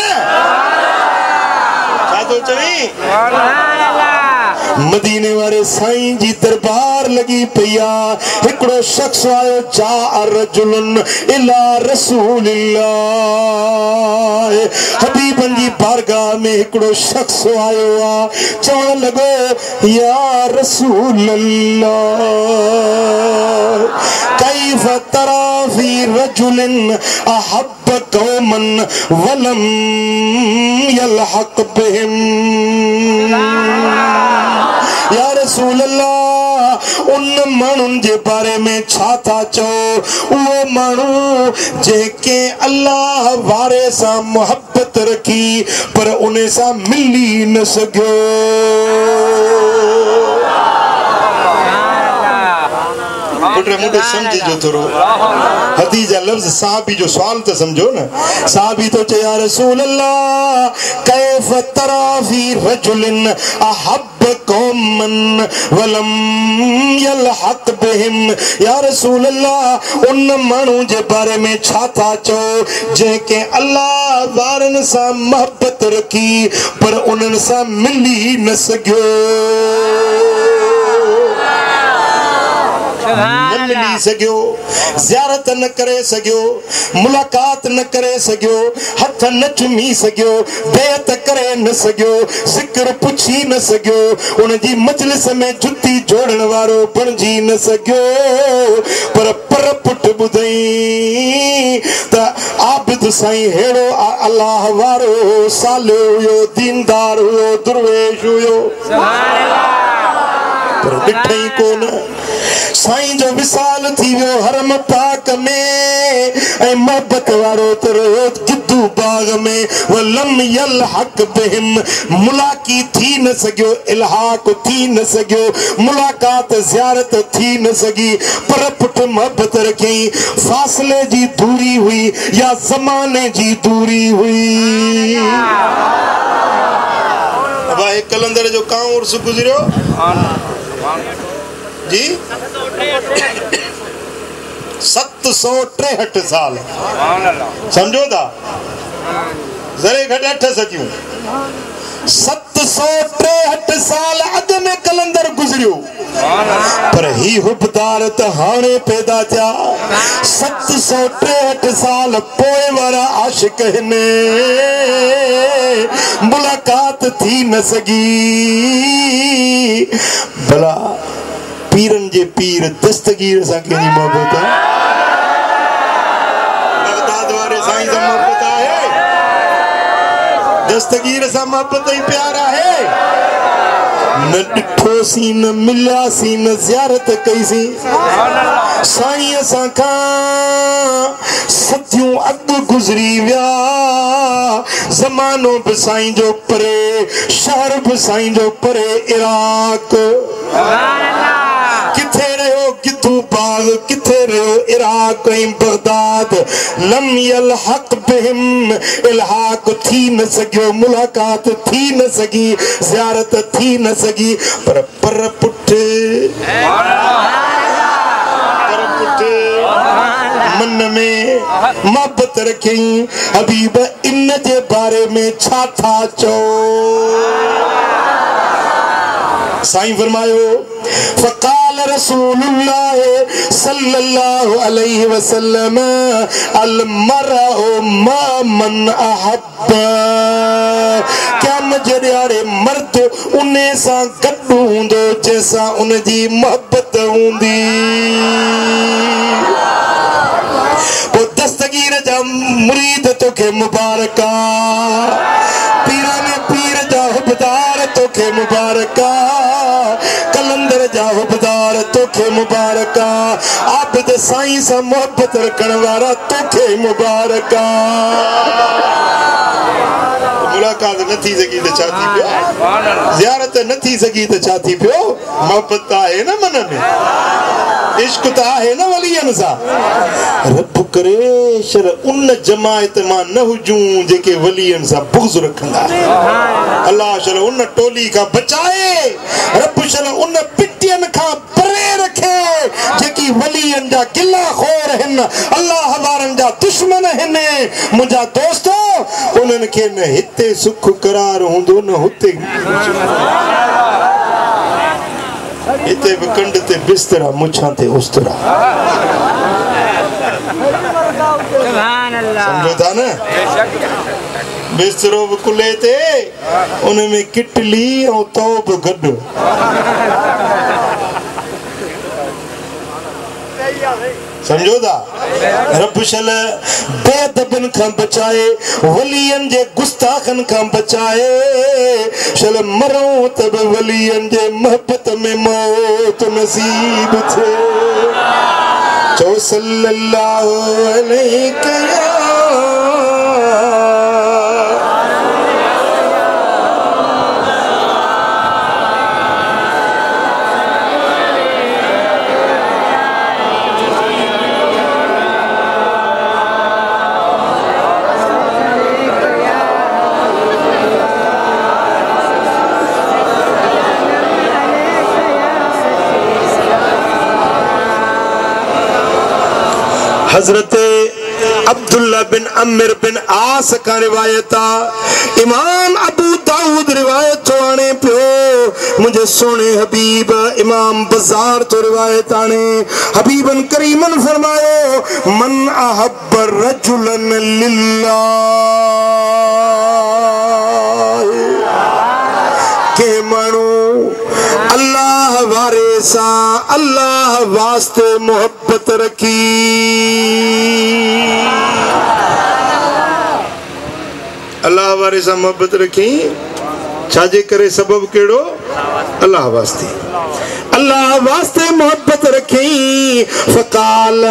छा तो चई मदीने वाले साईं जी दरबार लगी पिया हिकड़ो शख्स आयो जा रजुलन इला रसूलिल्लाह हबीबन जी बारगाह में हिकड़ो शख्स आयो आ चवण लगो या रसूलल्लाह कैफ तरा फी रजुलिन अहब्ब कौमन वलम यलहक बिहिम या रसूल अल्लाह उन मानुन जे बारे में छा था चो वो मानू जेके अल्लाह वारे सा मोहब्बत रखी पर उन्हें सा मिली न सको मुझे समझ जो थोड़ो हदीजा लफ्ज साहबी जो सवाल तो समझो ना साहबी तो चे या रसूल अल्लाह कैफ तरा फी रजुलिन अहब्ब कौमन वलम यलहक बिहिम या रसूल अल्लाह उन मानू जे बारे में छा था चो जेके अल्लाह वारन सा मोहब्बत रखी पर उन्हन सा मिली न सको न मिली सको ज़ियारत न करे सको मुलाकात न करे सको हथ न चुमी सको बेअत करे न सको ज़िक्र पुछी न सको उन जी मजलिस में जुती जोड़न वारो बणजी न सको पर पुट ॿुधई त आबिद साईं हेड़ो अल्लाह वारो सालियो हुयो दीनदार हुयो दुर्वेश हुयो पर ॾिठई कोन साईं जो विसाल थी वियो हरम पाक में ऐं मोहब्बत वारो त रहियो गिद्दू बाग में वलम यलहक बिहिम मुलाकी थी न सघियो इल्हाक थी न सघियो मुलाकात ज़ियारत थी न सघी पर पुट मोहब्बत रखी फासले जी दूरी हुई या ज़माने जी दूरी हुई भाई कलंदर जो कां उर्स गुज़रियो जी 763 साल समझो था जरे घट 8 सदियों 763 साल अग में कलंदर गुजरियो पर ही हुबदार त हाणे पैदा थिया 763 साल पोए वारा आशिक ने मुलाकात थी न सगी भला पीरन जे पीर दस्तगीर सा केनी मोहब्बत है बगदाद वाले साईं सा मोहब्बत है दस्तगीर सा मोहब्बत ही प्यारा है न डिठो सी न मिलिया सी न ज़ियारत कई सी साईं असां खां सदियों अग गुज़री विया ज़मानो भी साईं जो परे शहर भी साईं जो परे इराक किथे रहो गिद्दू बाग किथे रहो इराक ऐं बगदाद लम यलहक बिहिम इल्हाक थी न सघियो मुलाकात थी न सघी ज़ियारत थी न सघी पर पुट मन में मोहब्बत रखी हबीब इन जे बारे में छा था चो साईं फरमायो फ़क़ाल रसूलुल्लाह सल्लल्लाहु अलैहि वसल्लम अल मरउ मा मन अहब्ब क्या मजरियारे मर्द उन्हे सां गॾु हूंदो जैसा उन जी मोहब्बत हूंदी वो दस्तगीर जा मुरीद तोखे मुबारका पीराने पीर जा हुबदार तोखे मुबारका कलंदर जा हुबदार तोखे मुबारका आबिद साईं सां मोहब्बत रखण वारा तोखे मुबारका मुलाकात न थी सघी त छा थी पियो ज़ियारत न थी सघी त छा थी पियो मोहब्बत आहे न मन में इश्क त आहे न वलियन सां रब करे शर उन जमायत मां न हुजूं जेके वलियन सां बुग़्ज़ रखंदा अल्लाह शर उन टोली खां बचाए रब शर उन पिटियन खां परे रखे जेकी वलियन जा गिला खोर हिन अल्लाह वारन जा दुश्मन हिन मुंहिंजा दोस्तो उन्हनि खे न हिते सुख करार हूंदो न हुते ते कंड ते बिस्तरा मुछां ते उस्तरा समझो था ना बिस्तरो कुले ते उनमें किटली और तौब गड समझो था रब शल बेअदबन का बचाए वलियन जे गुस्ताखन का बचाए शल मरो तब वलियन जे मोहब्बत में मौत नसीब थे चो सल्लल्लाहु अलैहि हजरत अब्दुल्ला बिन अमिर बिन आस का रिवायता इमाम अबू दाऊद रिवायत तो आने पियो मुझे सोने हबीब इमाम बाजार तो रिवायत आने हबीबन करीमन फरमायो मन अहब्ब रजुलन लिल्लाह के मनु अल्लाह वारे सा अल्लाह वास्ते मोहब्बत रखी अल्लाह वारे सा मोहब्बत रखी छाजे करे सबब केड़ो अल्लाह वास्ते मोहब्बत रखी फकाल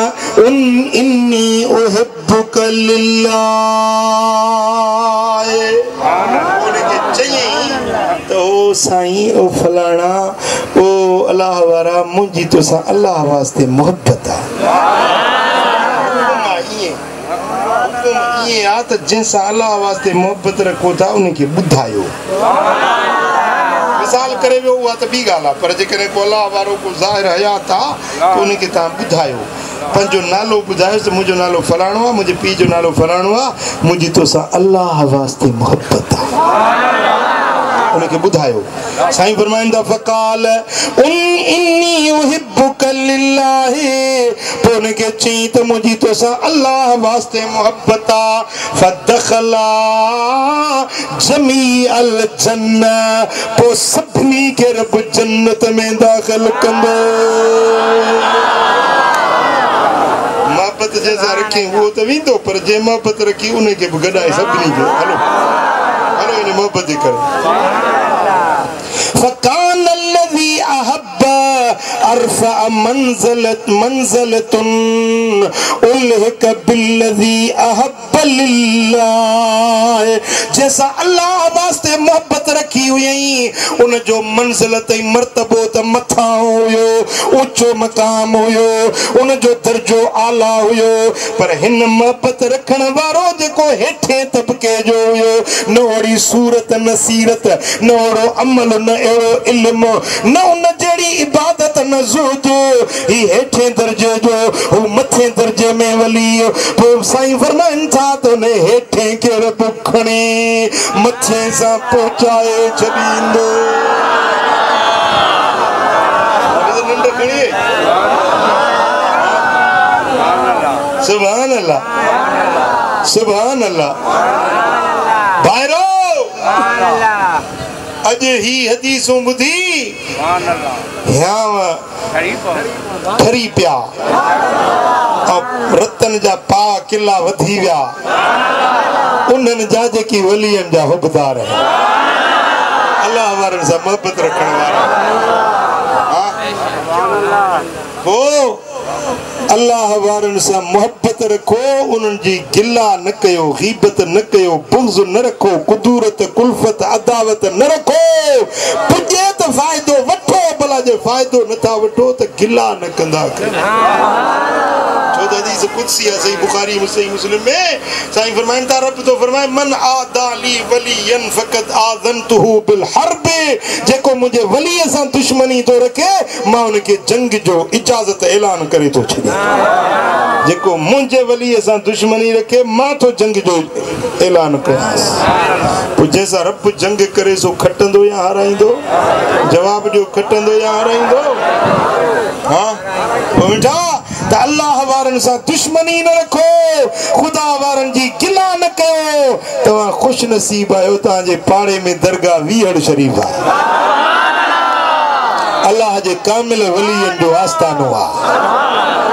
इन्नी उहिब्बुका लिल्लाह उनके चाहिए तो साईं ओ फलाना ओ अल्लाह वारा मुझी तो सा अल्लाह वास्ते मोहब्बत है ये आत जिनसा अल्लाह वास्ते मोहब्बत रखो था उनके बुधायो मिसाल करे वो हुआ तो बी गाला पर जे करे को अल्लाह वारो को जाहिर हया था तो उनके ता बुधायो पंजो नालो बुधायो तो मुझो नालो फलाणो आ मुझे पी जो नालो फलाणो आ मुझी तो सा अल्लाह वास्ते मोहब्बत है उनके बुधायो साईं फरमाइंदा फकाल इन्नी उहिब्बुका लिल्लाह तो उनके ची तो मुझी तो सा अल्लाह वास्ते मोहब्बता फदखला जमी अल जन्ना तो सबनी के रब जन्नत में दाखिल कंदो मोहब्बत जैसा रखी वो तो विंदो पर जे मोहब्बत रखी उनके गडाए सबनी के हेलो इन्हें मोहब्बत कर फकान अल्लज़ी अहब्बा अरफा मंज़लतुन उल्हिक बिल्लज़ी अहब्बा लिल्लाह जैसा अल्लाह वास्ते मोहब्बत रखी हुई उन जो मंज़िलत मर्तबो त मथा हुयो ऊंचो मकाम हुयो उन जो दर्जो आला हुयो पर हिन मोहब्बत रखण वारो जेको हेठे तबके जो हुयो न ओड़ी सूरत न सीरत न ओड़ो अमल न एड़ो इल्म न उन जड़ी इबादत न ज़ुहद ही हेठे दर्जे जो वो मथे दर्जे में वली तो साईं फरमाइन था तो ने हेठे के रब खणे मथे सा पहुंचाए छदींदो सुभान अल्लाह सुभान अल्लाह भाईरो अज ही हदीसों बुधी ठरी पिया रतन जा पा किला वधी विया उन्हनि जा जेकी वलियन जा हुबदार है अल्लाह वारनि सां मोहब्बत रखण वारा हो अल्लाह वारनि सां मोहब्बत रखो उन्हनि जी गिला न कयो गीबत न कयो बुग़्ज़ न रखो कुदूरत कुल्फत अदावत न रखो पुजे त फ़ाइदो वठो भला जे फ़ाइदो नथा वठो त गिला न कंदा छो तो हदीस कुदसी है सही बुखारी सही मुस्लिम में साईं फरमाइन ता रब तो फरमाए मन आदा ली वलियन फकत आज़नतहु बिल हर्ब जेको मुझे वली से दुश्मनी तो रखे मां उनके जंग जो इजाजत ऐलान करे तो छे जेको मुझे वली से दुश्मनी रखे मां तो जंग जो ऐलान करे जैसा रब जंग करे सो खटंदो या हाराइंदो जवाब जो खटंदो या हाराइंदो हां बेटा त अल्लाह वारन सा दुश्मनी न रखो खुदा वारन जी गिला न कयो तवा खुश नसीब आयो ता जे पाड़े में दरगाह वीहड़ शरीफ आ अल्लाह जे कामिल वलियन जो आस्थानो आ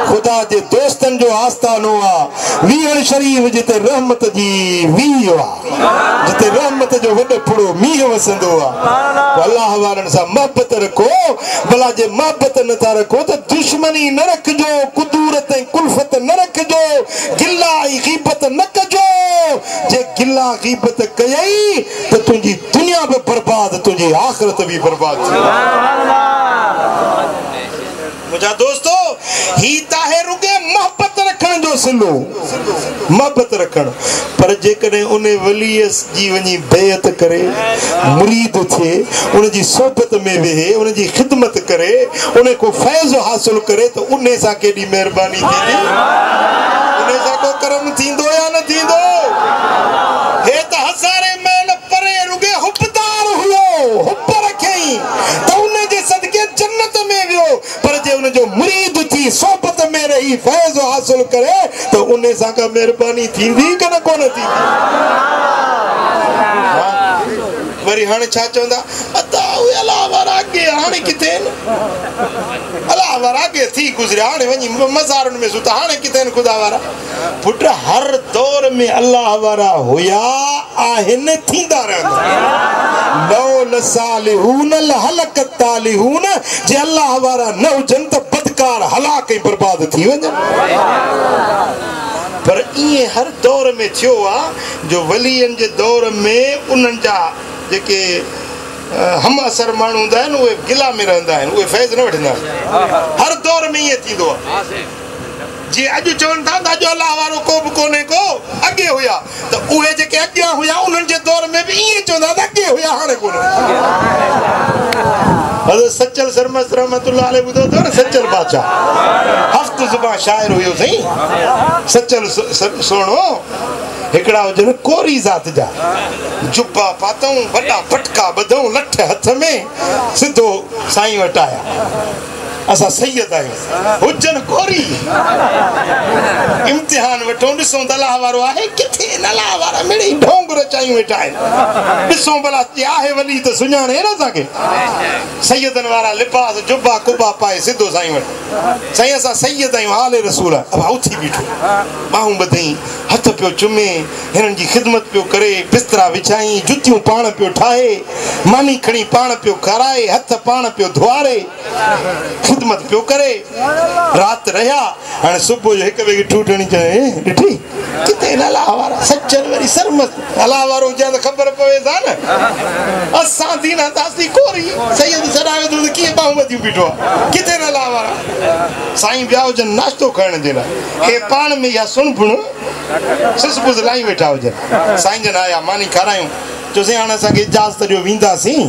खुदा जे दोस्तन जो आस्थानो आ वीहड़ शरीफ जिते रहमत जी वीह आ जिते रहमत जो वडो पुड़ो मीह वसंदो आ अल्लाह वारन सा मोहब्बत रखो भला जे मोहब्बत न था रखो तो दुश्मनी न रखजो कुदूरत कुल्फत न रखजो गिला गीबत न कजो जे गिला गीबत कयई तो तुझी दुनिया भी बर्बाद तुझी आखिरत भी बर्बाद मुझा दोस्तों ही ताहे रुगे मोहब्बत रखण जो सिलो मोहब्बत रखण पर जे कने उन्हें वली जी वनी बेयत करे मुरीद थे उन जी सोबत में वेहे उन जी खिदमत करे उन्हें को फैज़ हासिल करे तो उन्हें सा केडी मेहरबानी थींदी उन्हें सा को करम थींदो या न थींदो हे त हज़ारे मेल परे रुगे हुब्बदार हुओ हुब्ब रखई तो उन्हें जे सदके जन्नत में वियो पर जे उन जो मुरीद थी सोबत में रही फैज़ हासिल करे तो उन्हें सा का मेहरबानी थींदी कि न कोन थींदी वरी हाणे छा चवंदा अता अल्लाह वारा के हाणे किथे अल्लाह वारा के थी गुजरिया हाणे वनी मज़ारन में सुता हाणे किथे खुदा वारा पुट हर दौर में अल्लाह वारा हुया आहिन थींदा रहंदा लो लसालिहून लहलक तालिहून जे अल्लाह वारा न हुजन त बदकार हलाक ऐं बर्बाद थी वञन पर ये हर दौर में थियो आ जो वलियन जे दौर में उन्हनि जा जेके हम असर माण्हू हूंदा आहिनि उहे गिला में रहंदा आहिनि उहे फैज़ न वठंदा आहिनि हर दौर में ईअं थींदो आहे जे अॼु चवनि था त अॼु अल्लाह वारो को बि कोन्हे को अॻे हुया त उहे जेके अॻियां हुया उन्हनि जे दौर में बि ईअं चवंदा त अॻे हुया हाणे कोन्हे हज़रत सचल सरमस्त रहमतुल्लाह अलैह ॿुधो अथव न सचल बादशाह हफ़्त ज़ुबान शाइर हुयो साईं सचल सुहिणो हिकिड़ा हुजनि कोरी ज़ात जा जुब्बा पातऊं वॾा पटका ॿधऊं लठ हथ में सिधो साईं वटि आया असां सैयद आहियूं हुजनि कोरी इम्तिहान वठूं ॾिसूं त अल्लाह वारो आहे किथे न अल्लाह वारा मिड़ई ढोंग रचायूं वेठा आहिनि ॾिसूं भला आहे वली त सुञाणे न असांखे सैयदनि वारा लिबास जुब्बा कुबा पाए सिधो साईं वटि साईं असां सैयद आहियूं आले रसूल अब उथी बीठो ॿाहूं ॿधई हथ पियो चुमे हिननि जी ख़िदमत पियो करे बिस्तरा विछाई जुतियूं पाण पियो ठाहे मानी खणी पाण पियो खाराए हथ पाण पियो धुआरे खिदमत पियो करे रात रहिया हाणे सुबुह जो हिक ॿिए खे ठूठणी चए ॾिठी किथे अल्लाह वारा सचल वरी सरमस्त अल्लाह वारो हुजे त ख़बर पवे था न असां थी न तासी कोरी सैयद सॾायो तूं त कीअं ॿाहूं ॿधियूं बीठो आहे किथे न अल्लाह वारा साईं विया हुजनि नाश्तो खाइण जे लाइ हे पाण में इहा सुणपुण सुसपुस लाई वेठा हुजनि साईं जन आया मानी खारायूं चयोसीं हाणे असांखे इजाज़त ॾियो वेंदासीं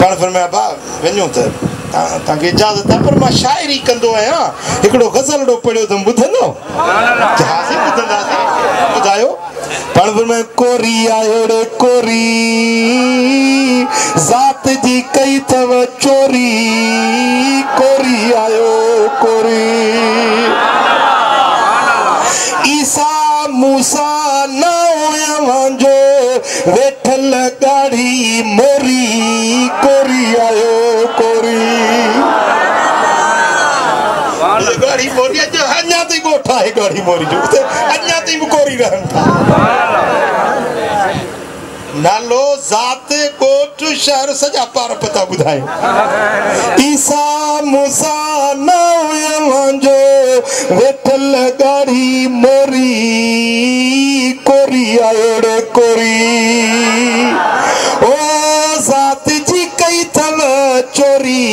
पाण फरमाया भाउ वञो त तव्हांखे इजाज़त आहे पर मां शाइरी कंदो आहियां हिकिड़ो गज़लड़ो पढ़ियो त ॿुधंदो ॿुधंदासीं ॿुधायो पाण फरमाया कोरी आयो रे कोरी ज़ात जी कई अथव चोरी कोरी आयो कोरी ईसा मूसा नाम जो वेठल गाड़ी मोरी कोरी आयो कोरी गाड़ी मोरी जो अञा ताईं ॻोठ आहे गाड़ी मोरी जो अञा ताईं बि कोरी रहनि था नालो ज़ात ॻोठ शहर सॼा पार पता ॿुधाए ईसा मूसा नाम जो वेठल गाड़ी मोरी कोरी आयो रे कोरी ओ ज़ात जी कई थव चोरी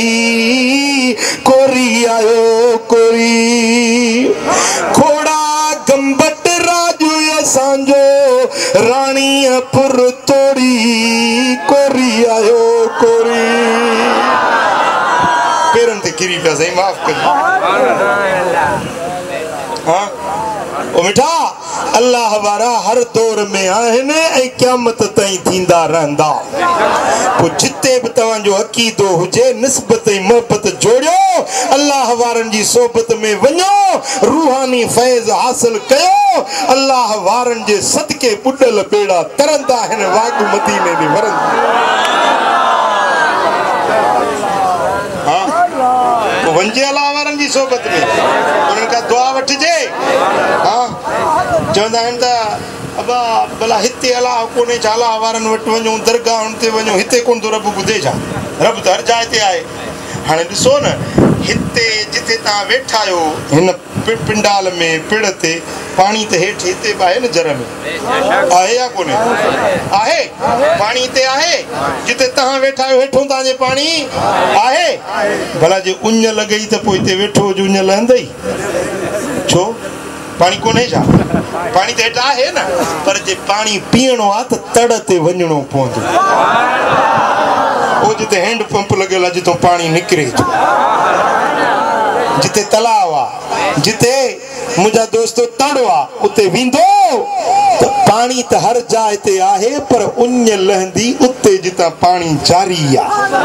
कोरी आयो कोरी खोड़ा पुर तोड़ी कोरी आयो कोरी पेरन ते किरी पिया सही माफ कर हाँ ओ मिठा अल्लाह वारा हर दौर में आहिनि ऐं क़यामत ताईं थींदा रहंदा पोइ जिते बि तव्हांजो अक़ीदो हुजे निस्बत ऐं मोहबत जोड़ियो अल्लाह वारनि जी सोबत में वञो रूहानी फैज़ हासिल कयो अल्लाह वारनि जे सदके बुॾल बेड़ा तरंदा आहिनि वाग मदीने में वरंदा वंजे अल्लाह वारनि जी सोबत में उन्हनि खां दुआ वठिजे हाँ चवंदा आहिनि त अबा भला हिते अलाह कोन्हे छा अलाह वारनि वटि वञूं दरगाहुनि ते वञूं हिते कोन थो रब ॿुधे छा रब त हर जाइ ते आहे हाणे ॾिसो न हिते जिथे तव्हां वेठा आहियो हिन पिंडाल में पिड़ ते पाणी त हेठि हिते बि आहे न जर में आहे या कोन्हे आहे पाणी हिते आहे जिते तव्हां वेठा आहियो हेठो तव्हांजे पाणी आहे भला जे उञ लॻई त पोइ हिते वेठो हुजे उञ लहंदई छो पाणी कोन्हे छा पाणी त हेठि आहे न पर जे पाणी पीअणो आहे त तड़ ते वञणो पवंदो पोइ जिते हैंड पंप लॻियल आहे जितां पाणी निकिरे थो जिते तलाव आहे जिते मुंहिंजा दोस्त तड़ आहे उते वेंदो त पाणी त हर जाइ ते आहे पर उञ लहंदी उते जितां पाणी जारी आहे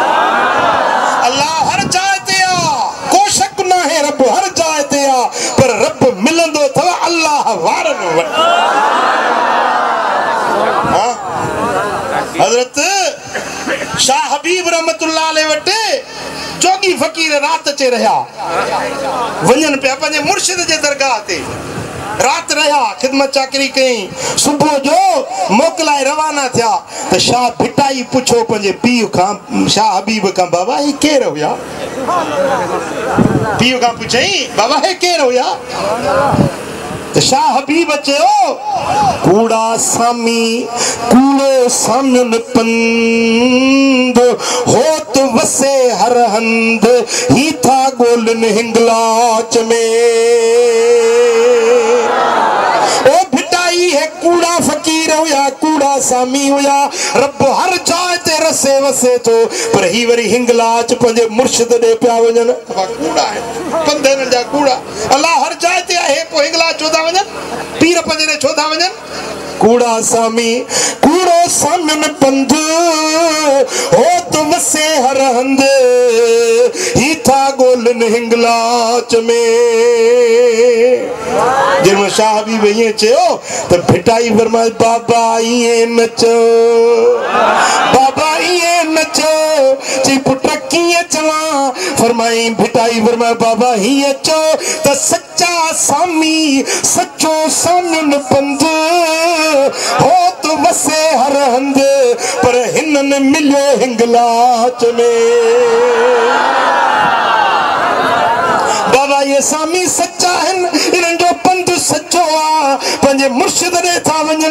अल्लाह हर जाइ ते आहे को शक न आहे रब हर जाइ ते आहे पर रब मिलंदो अथव अल्लाह वारनि वटि हज़रत शाह हबीब रहमतुल्लाह अलैहि वटि जोगी फ़कीर रात अचे रहिया वञनि पिया पंहिंजे मुर्शिद जे दरगाह ते रात रहिया ख़िदमत चाकरी कई सुबुह जो मोकिलाए रवाना थिया त शाह भिटाई पुछो पंहिंजे पीउ खां शाह हबीब खां बाबा हे केरु हुया पीउ खां पुछई बाबा हे केरु हुया त शाह हबीब चयो कूड़ा सामी कूड़ो सामियुनि पंध होत वसे हर हंध ही था ॻोल्हनि हिंगलाच में ओ भिटाई है कूड़ा फकीर हुया कूड़ा सामी हुया रब हर जाइ ते रसे वसे थो पर ही वरी हिंगलाच पंहिंजे मुर्शिद ॾे पिया वञनि कूड़ा आहे पंध हिननि जा कूड़ा अल्लाह हर जाइ ते आहे पोइ हिंगलाच छो था वञनि पीर पंहिंजे ॾे छो था वञनि कूड़ा सामी कूड़ो सामियुनि पंध हो त वसे हर हंध ही था ॻोल्हनि हिंगलाच में जंहिंमहिल शाह बि ईअं चयो त भिटाई फरमाए बाबा ईअं न चओ बाबा ईअं न चओ चई पुट कीअं चवां फरमाई भिटाई फरमाए बाबा हीअं चओ त सच्चा सामी सचो सामियुनि पंध हो त वसे हर हंध पर हिननि मिलियो हिंगलाच में बाबा ये सामी सच्चा आहिनि इन्हनि जो पंध सचो आहे पंहिंजे मुर्शिद ॾे था वञनि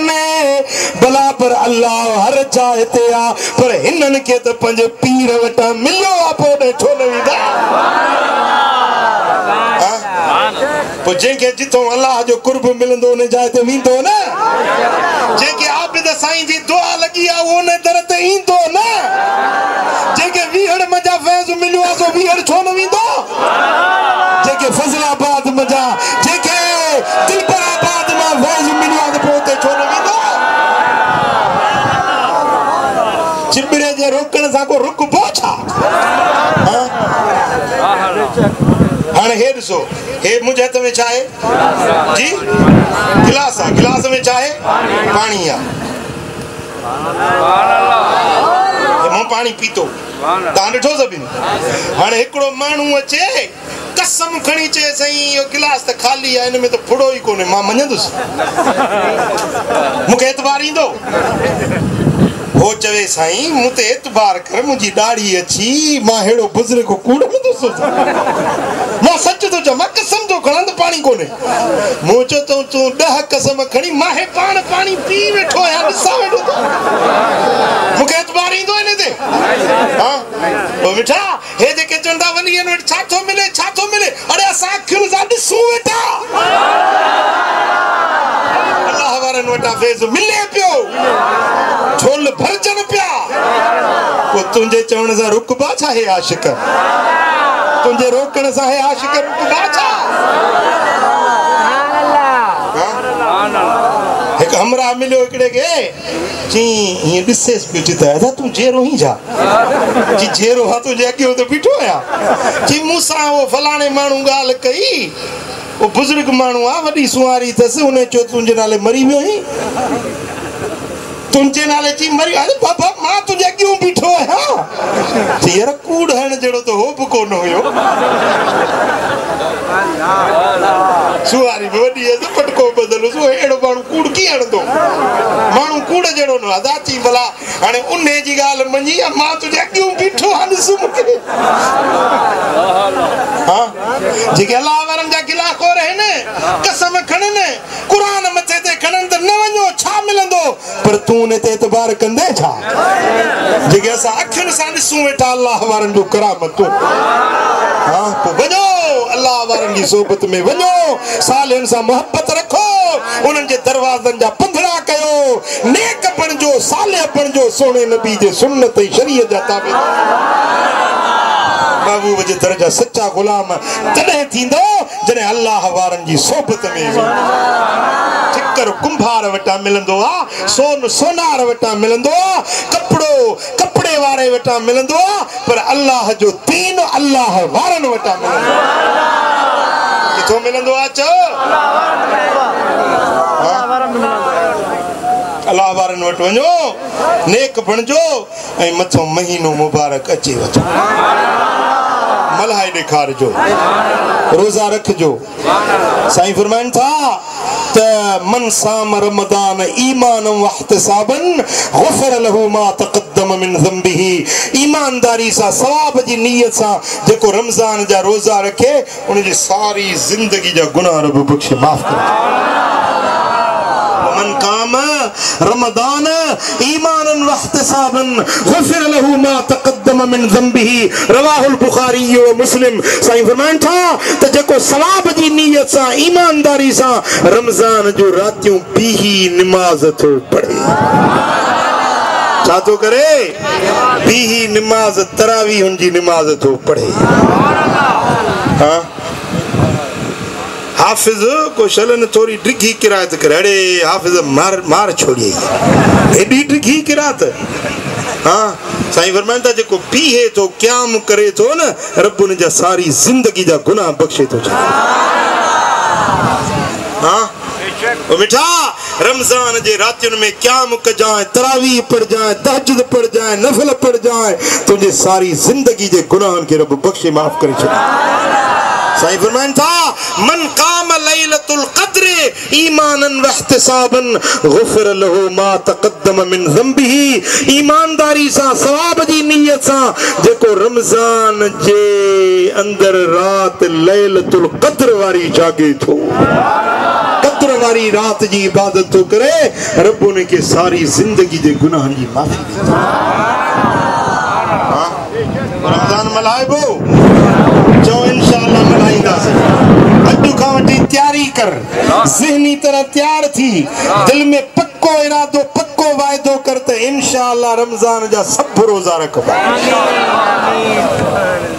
भला पर अल्लाह हर जाइ ते आहे पर हिननि खे त पंहिंजे पीर वटां मिलियो आहे पोइ ॾे छो न वेंदा पोइ जंहिंखे जिथों अल्लाह जो कुर्ब मिलंदो उन जाइ ते वेंदो न जंहिंखे आबिद साईं जी दुआ लॻी आहे उहो उन दर ते ईंदो न जंहिंखे वीहड़ मज़ा फैज़ मिलियो आहे सो वीहड़ छो न वेंदो जंहिंखे फज़लाबाद मज़ा जंहिंखे दिलबराबाद मां फैज़ मिलियो आहे त पोइ उते छो न वेंदो चिबिड़े जे रोकण सां को रुकबो छा हाणे हे ॾिसो हे मुंहिंजे हथ में छा आहे जी गिलास आहे गिलास में छा आहे पाणी आहे मूं पाणी पीतो तव्हां ॾिठो सभिनी हाणे हिकिड़ो माण्हू अचे कसम खणी चए साईं इहो गिलास त ख़ाली आहे हिन में त फुड़ो ई कोन्हे मां मञंदुसि मूंखे एतबार ईंदो हो चवे साईं मूं ते एतबार कर मुंहिंजी ॾाढ़ी अची मां अहिड़ो बुज़ुर्ग कूड़ में थो सोचां मां सच थो चवां मां कसम थो खणां त पाणी कोन्हे मूं चयो त तूं 10 कसम खणी मां हे पाण पाणी पी वेठो आहियां ॾिसां वेठो मूंखे एतबार ईंदो हिन ते हा पोइ मिठा हे जेके चवंदा वञी हिन वटि छा थो मिले अड़े असां अखियुनि सां ॾिसूं वेठा अल्लाह वारनि वारन वटा फेज़ मिले पियो झोल भरजन पिया वो तुंहिंजे चवण सां रुकबा छा है आशिक तुंहिंजे रोकण सां है आशिक रुकबा छा एक हमरा मिलियो हिकिड़े खे चई हीअं ॾिसेसि पियो चई त दादा तूं जहिड़ो ई जा चई जहिड़ो आहे तुंहिंजे अॻियो त बीठो आहियां चई मूंसां उहो फलाणे माण्हू ॻाल्हि कई वो बुज़ुर्ग माण्हू आहे वॾी सुवारी अथसि उन चयो तुंहिंजे नाले मरी वियो हुई तुंहिंजे नाले चई मरी अरे बाबा मां तुंहिंजे अॻियो बीठो आहियां चई यार कूड़ हण जहिड़ो त हो बि कोन हुयो सुवारी बि वॾी आहे पटको बदलोसि उहो अहिड़ो माण्हू कूड़ कीअं हणंदो माण्हू कूड़ जहिड़ो न आहे दाची भला हाणे उन जी ॻाल्हि मञी मां तुंहिंजे अॻियो बीठो आहे ॾिस मूंखे हा जेके अलाह वारनि जा गिलाखोर आहिनि कसम खणनि क़ुर मथे ते खणनि त न वञो छा मिलंदो पर तूं उन ते एतबार कंदे छा जेके असां अखियुनि सां ॾिसूं वेठा अलाह वारनि जो करामत हा पोइ वञो अलाह वारनि जी सोबत में वञो सालियनि सां मोहबत रखो उन्हनि जे दरवाज़नि जा पंधरा कयो नेक बणिजो सालिह बणिजो सोने नबी जे सुन्नत ऐं शरीयत जा ताबेदार महबूब जे दर जा सच्चा गुलाम तॾहिं थींदो जॾहिं अलाह वारनि जी सोबत में ठिकर कुंभार वटां मिलंदो आहे सोन सोनार वटां मिलंदो आहे कपिड़ो कपिड़े वारे वटां मिलंदो आहे पर अलाह जो दीन अलाह वारनि वटां मिलंदो आहे किथों मिलंदो आहे चओ अलाह वारनि वटि वञो नेक बणिजो ऐं मथो महीनो मुबारक अचे वठो मल्हाए ॾेखारिजो रोज़ा रखिजो साईं फरमाइनि था त मन साम रमदान ईमानन वहतिसाबन गुफ़िर लहू मा तक़द्दम मिन ज़ंबिही ईमानदारी सां सवाब जी नियत सां जेको रमज़ान जा रोज़ा रखे उन जी सारी ज़िंदगी जा गुनाह रब बख़्शे माफ़ करे मन काम रमदान ईमानन वहतिसाबन गुफ़िर लहू मा तक़द्दम मिन ज़ंबिही रवाहुल बुखारी व मुस्लिम साईं फरमाइनि था त जेको सवाब जी नियत सां ईमानदारी सां रमज़ान जो रातियूं बीही निमाज़ थो पढ़े छा थो करे बीही निमाज़ तरावीह जी निमाज़ थो पढ़े हाँ हाफिज को शलन थोड़ी डिघी किरात करे अरे हाफिज मार छोड़ी एडी डिघी किरात हाँ साईं फरमाइनि था जेको पीहे तो क़याम करे तो न रब उन जा सारी जिंदगी जा गुनाह बख्शे तो हाँ ओ मिठा रमजान जे रातियुनि में क़याम कजाए तरावीह पढ़ जाए तहज्जुद पढ़ जाए नफल पढ़ जाए तुझे सारी जिंदगी जे गुनाहन के रब बख्शे माफ करे छे साईं फरमाइनि था मन काम लैलतुल क़द्र ईमानन वहतिसाबन गुफ़िर लहू मा तक़द्दम मिन ज़ंबिही ईमानदारी सां सवाब जी नियत सां जेको रमज़ान जे अंदर रात लैलतुल क़द्र वारी जागे थो क़द्र वारी रात जी इबादत तो करे रब उन के सारी जिंदगी जे गुनाहन जी माफ़ी ॾींदो रमज़ान मल्हाइबो जो इंशाअल्लाह मल्हाईंदासीं अॼु खां वठी तैयारी कर ज़हनी तरह तैयार थी दिल में पक्को इरादो पक्को वाइदो कर त इंशाअल्लाह रमज़ान जा सब रोज़ा रखबा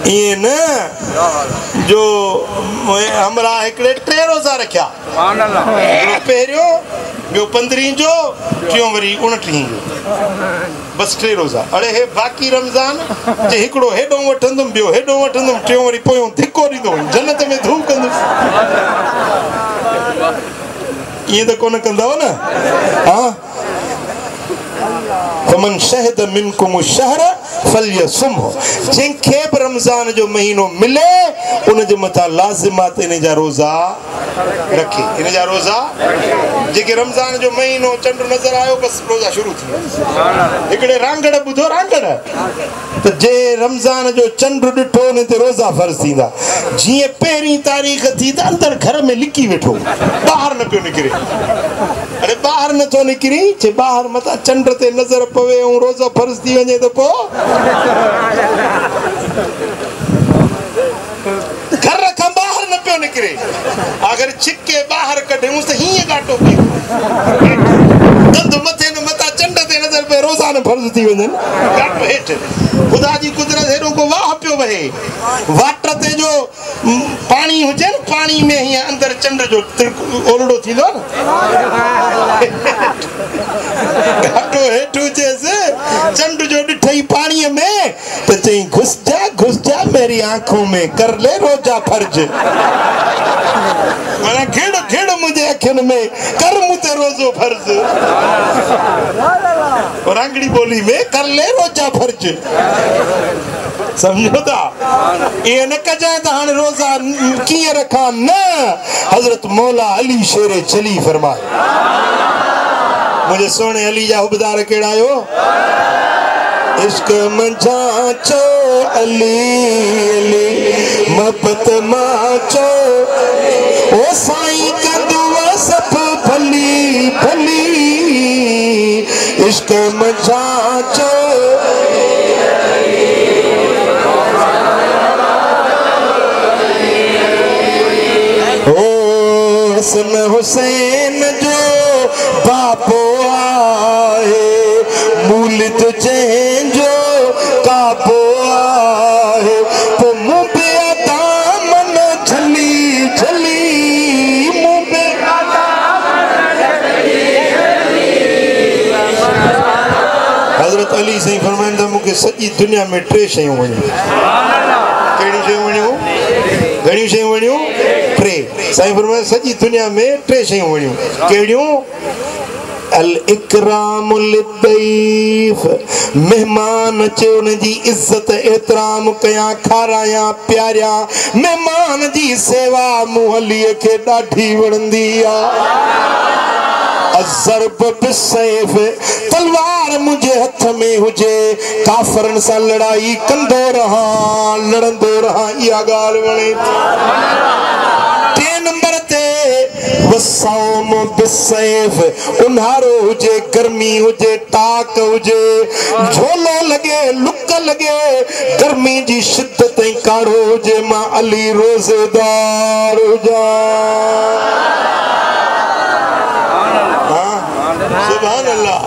ये न जो हमरा हिकिड़े 3 रोज़ा रखिया पहिरियों ॿियो 15 जो टियों वरी 29 जो बस 3 रोज़ा अड़े हे बाक़ी रमज़ान जे हिकिड़ो हेॾो वठंदुमि ॿियो हेॾो वठंदुमि टियों वरी पोयों धिको ॾींदो जन्नत में धूम कंदुसि ईअं त कोन कंदव न हा फमन शहद मिनकुम शहर फलयसुमहु जंहिंखे बि रमज़ान जो महीनो मिले उन जे मथां लाज़िमात इन जा रोज़ा रखे इन जा रोज़ा जेके रमज़ान जो महीनो चंड नज़र आयो बस रोज़ा शुरू थी हिकिड़े रांगड़ ॿुधो रांगड़ त जे रमज़ान जो चंड ॾिठो उन ते रोज़ा फ़र्ज़ थींदा जीअं पहिरीं तारीख़ थी त अंदरि घर में लिकी वेठो ॿाहिरि न पियो निकिरे अरे ॿाहिरि नथो निकिरी जे ॿाहिरि मथां चंड ते नज़र पवे ऐं रोज़ो फ़र्ज़ थी वञे त पोइ घर खां ॿाहिरि न पियो निकिरे अगरि छिके ॿाहिरि कढियूं त हीअं घाटो पियो फर्ज थी वञनि घटि हेठि ख़ुदा जी कुदरत हेॾो को वाह पियो वहे वाटर ते जो पाणी हुजे न पाणी में हीअं अंदरि चंड जो ओलड़ो थींदो आहे न घाटो हेठि हुजेसि चंड जो ॾिठई पाणीअ में त चई घुस जा मेरी आंखों में कर ले रोजा फर्ज माना खेड़ खेड़ मुझे अखियुनि में कर मुते रोज़ो फर्ज और अंगड़ी बोली में कर ले रोजा फर्ज समझो था ये न कजाए त हाणे रोज़ा कीअं रखा न हज़रत मौला अली शेर चली फरमाए मुझे सोने अली जा हुबदार कहिड़ा आयो इश्क मंझाचो अली अली मोहब्बत माचो ओ साईं कंदुआ सब भली भली इश्क मंझाचो ओ हसन हुसैन जो बापो आहे मूल तुझे जो काबो आहे तो मुँह पे दामन झली झली मुँह पे हजरत अली सही फरमाइंदा मुझे सॼी दुनिया में टे शयूं वणियूं कहिड़ियूं शयूं वणियूं घणियूं शयूं वणियूं टे साईं फरमाइंदा सॼी दुनिया में टे शयूं वणियूं कहिड़ियूं अल इकराम लिद्दैफ मेहमान अचे उन जी इज्जत एतराम कया खाराया प्यारिया मेहमान जी सेवा मुहलीअ खे ॾाढी वणंदी आहे अज़रब बिसैफ तलवार मुझे हथ में हुजे काफरन सा लड़ाई कंदो रहा लड़ंदो रहा इहा ॻाल्हि वणे टे नंबर ते वसौम बिसैफ उन्हारो हुजे गर्मी हुजे टाक हुजे झोलो लगे लुक लगे गर्मी जी शिद्दत ऐं काढ़ो हुजे मां अली रोज़ेदार हुजां सुभान अल्लाह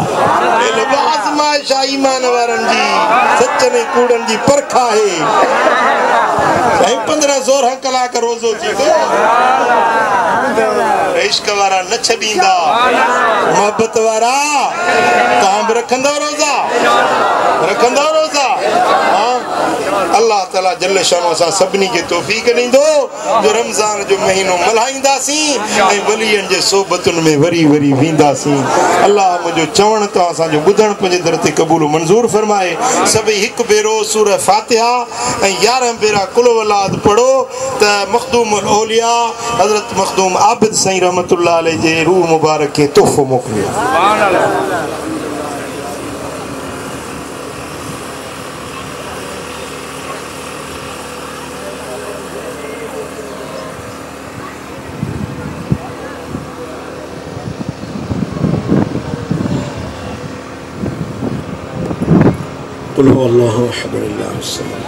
ये लिबास माशा ईमान वारन जी सच्चन कूड़न जी परख आहे ऐं 15-16 कलाक रोज़ो थी इश्क वारा न छॾींदा मोहब्बत वारा तव्हां बि रखंदव रोज़ा अल्लाह ताला जल्ल शानो असां सभिनी खे तौफ़ीक़ ॾींदो जो रमज़ान जो महीनो मल्हाईंदासीं ऐं वलीअनि जे सोबतुनि में वरी वरी वेंदासीं अल्लाह मुंहिंजो चवणु तव्हां असांजो ॿुधणु पंहिंजे दर ते क़बूल मंज़ूर फरमाए सभई हिकु भेरो सूरह फातिहा ऐं 11 भेरा कुल वलाद पढ़ो त मखदूम औलिया हज़रत मखदूम आबिद साईं रहमतुल्लाह अलैह जे रूह मुबारक खे तोहफ़ो मोकिलियो قل هو الله احد الله الصمد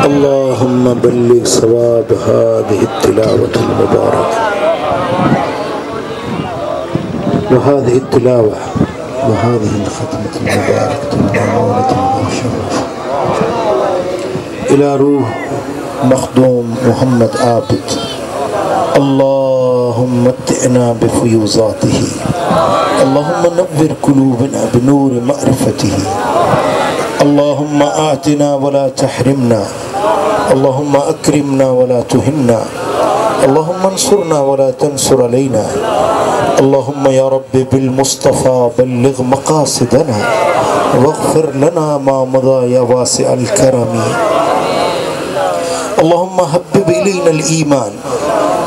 اللهم بلغ ثواب هذه التلاوة المباركة وهذه التلاوة وهذه الختمة المباركة المامونة المشرفة إلى روح مخدوم محمد عابد اللهم متعنا بفيوزاته اللهم نور قلوبنا بنور معرفته اللهم آتنا ولا تحرمنا اللهم أكرمنا ولا تهنا اللهم انصرنا ولا تنصر علينا اللهم يا رب بالمصطفى بلغ مقاصدنا واغفر لنا ما مضى يا واسع الكرم اللهم حبب إلينا الإيمان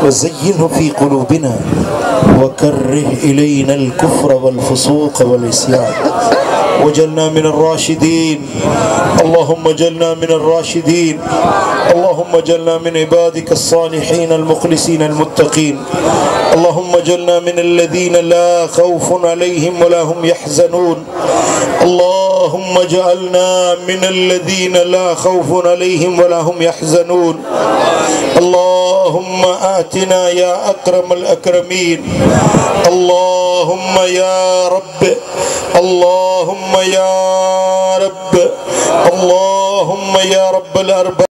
وزينه في قلوبنا وكره إلينا الكفر والفسوق والعصيان وجعلنا من الراشدين. اللهم اجعلنا من الراشدين. اللهم اجعلنا من عبادك الصالحين المخلصين المتقين. اللهم اجعلنا من الذين لا خوف عليهم ولا هم يحزنون. اللهم اجعلنا من الذين لا خوف عليهم ولا هم يحزنون. اللهم آتنا يا أكرم الأكرمين. اللهم يا رب، اللهم يا رب، اللهم يا رب الأرباب.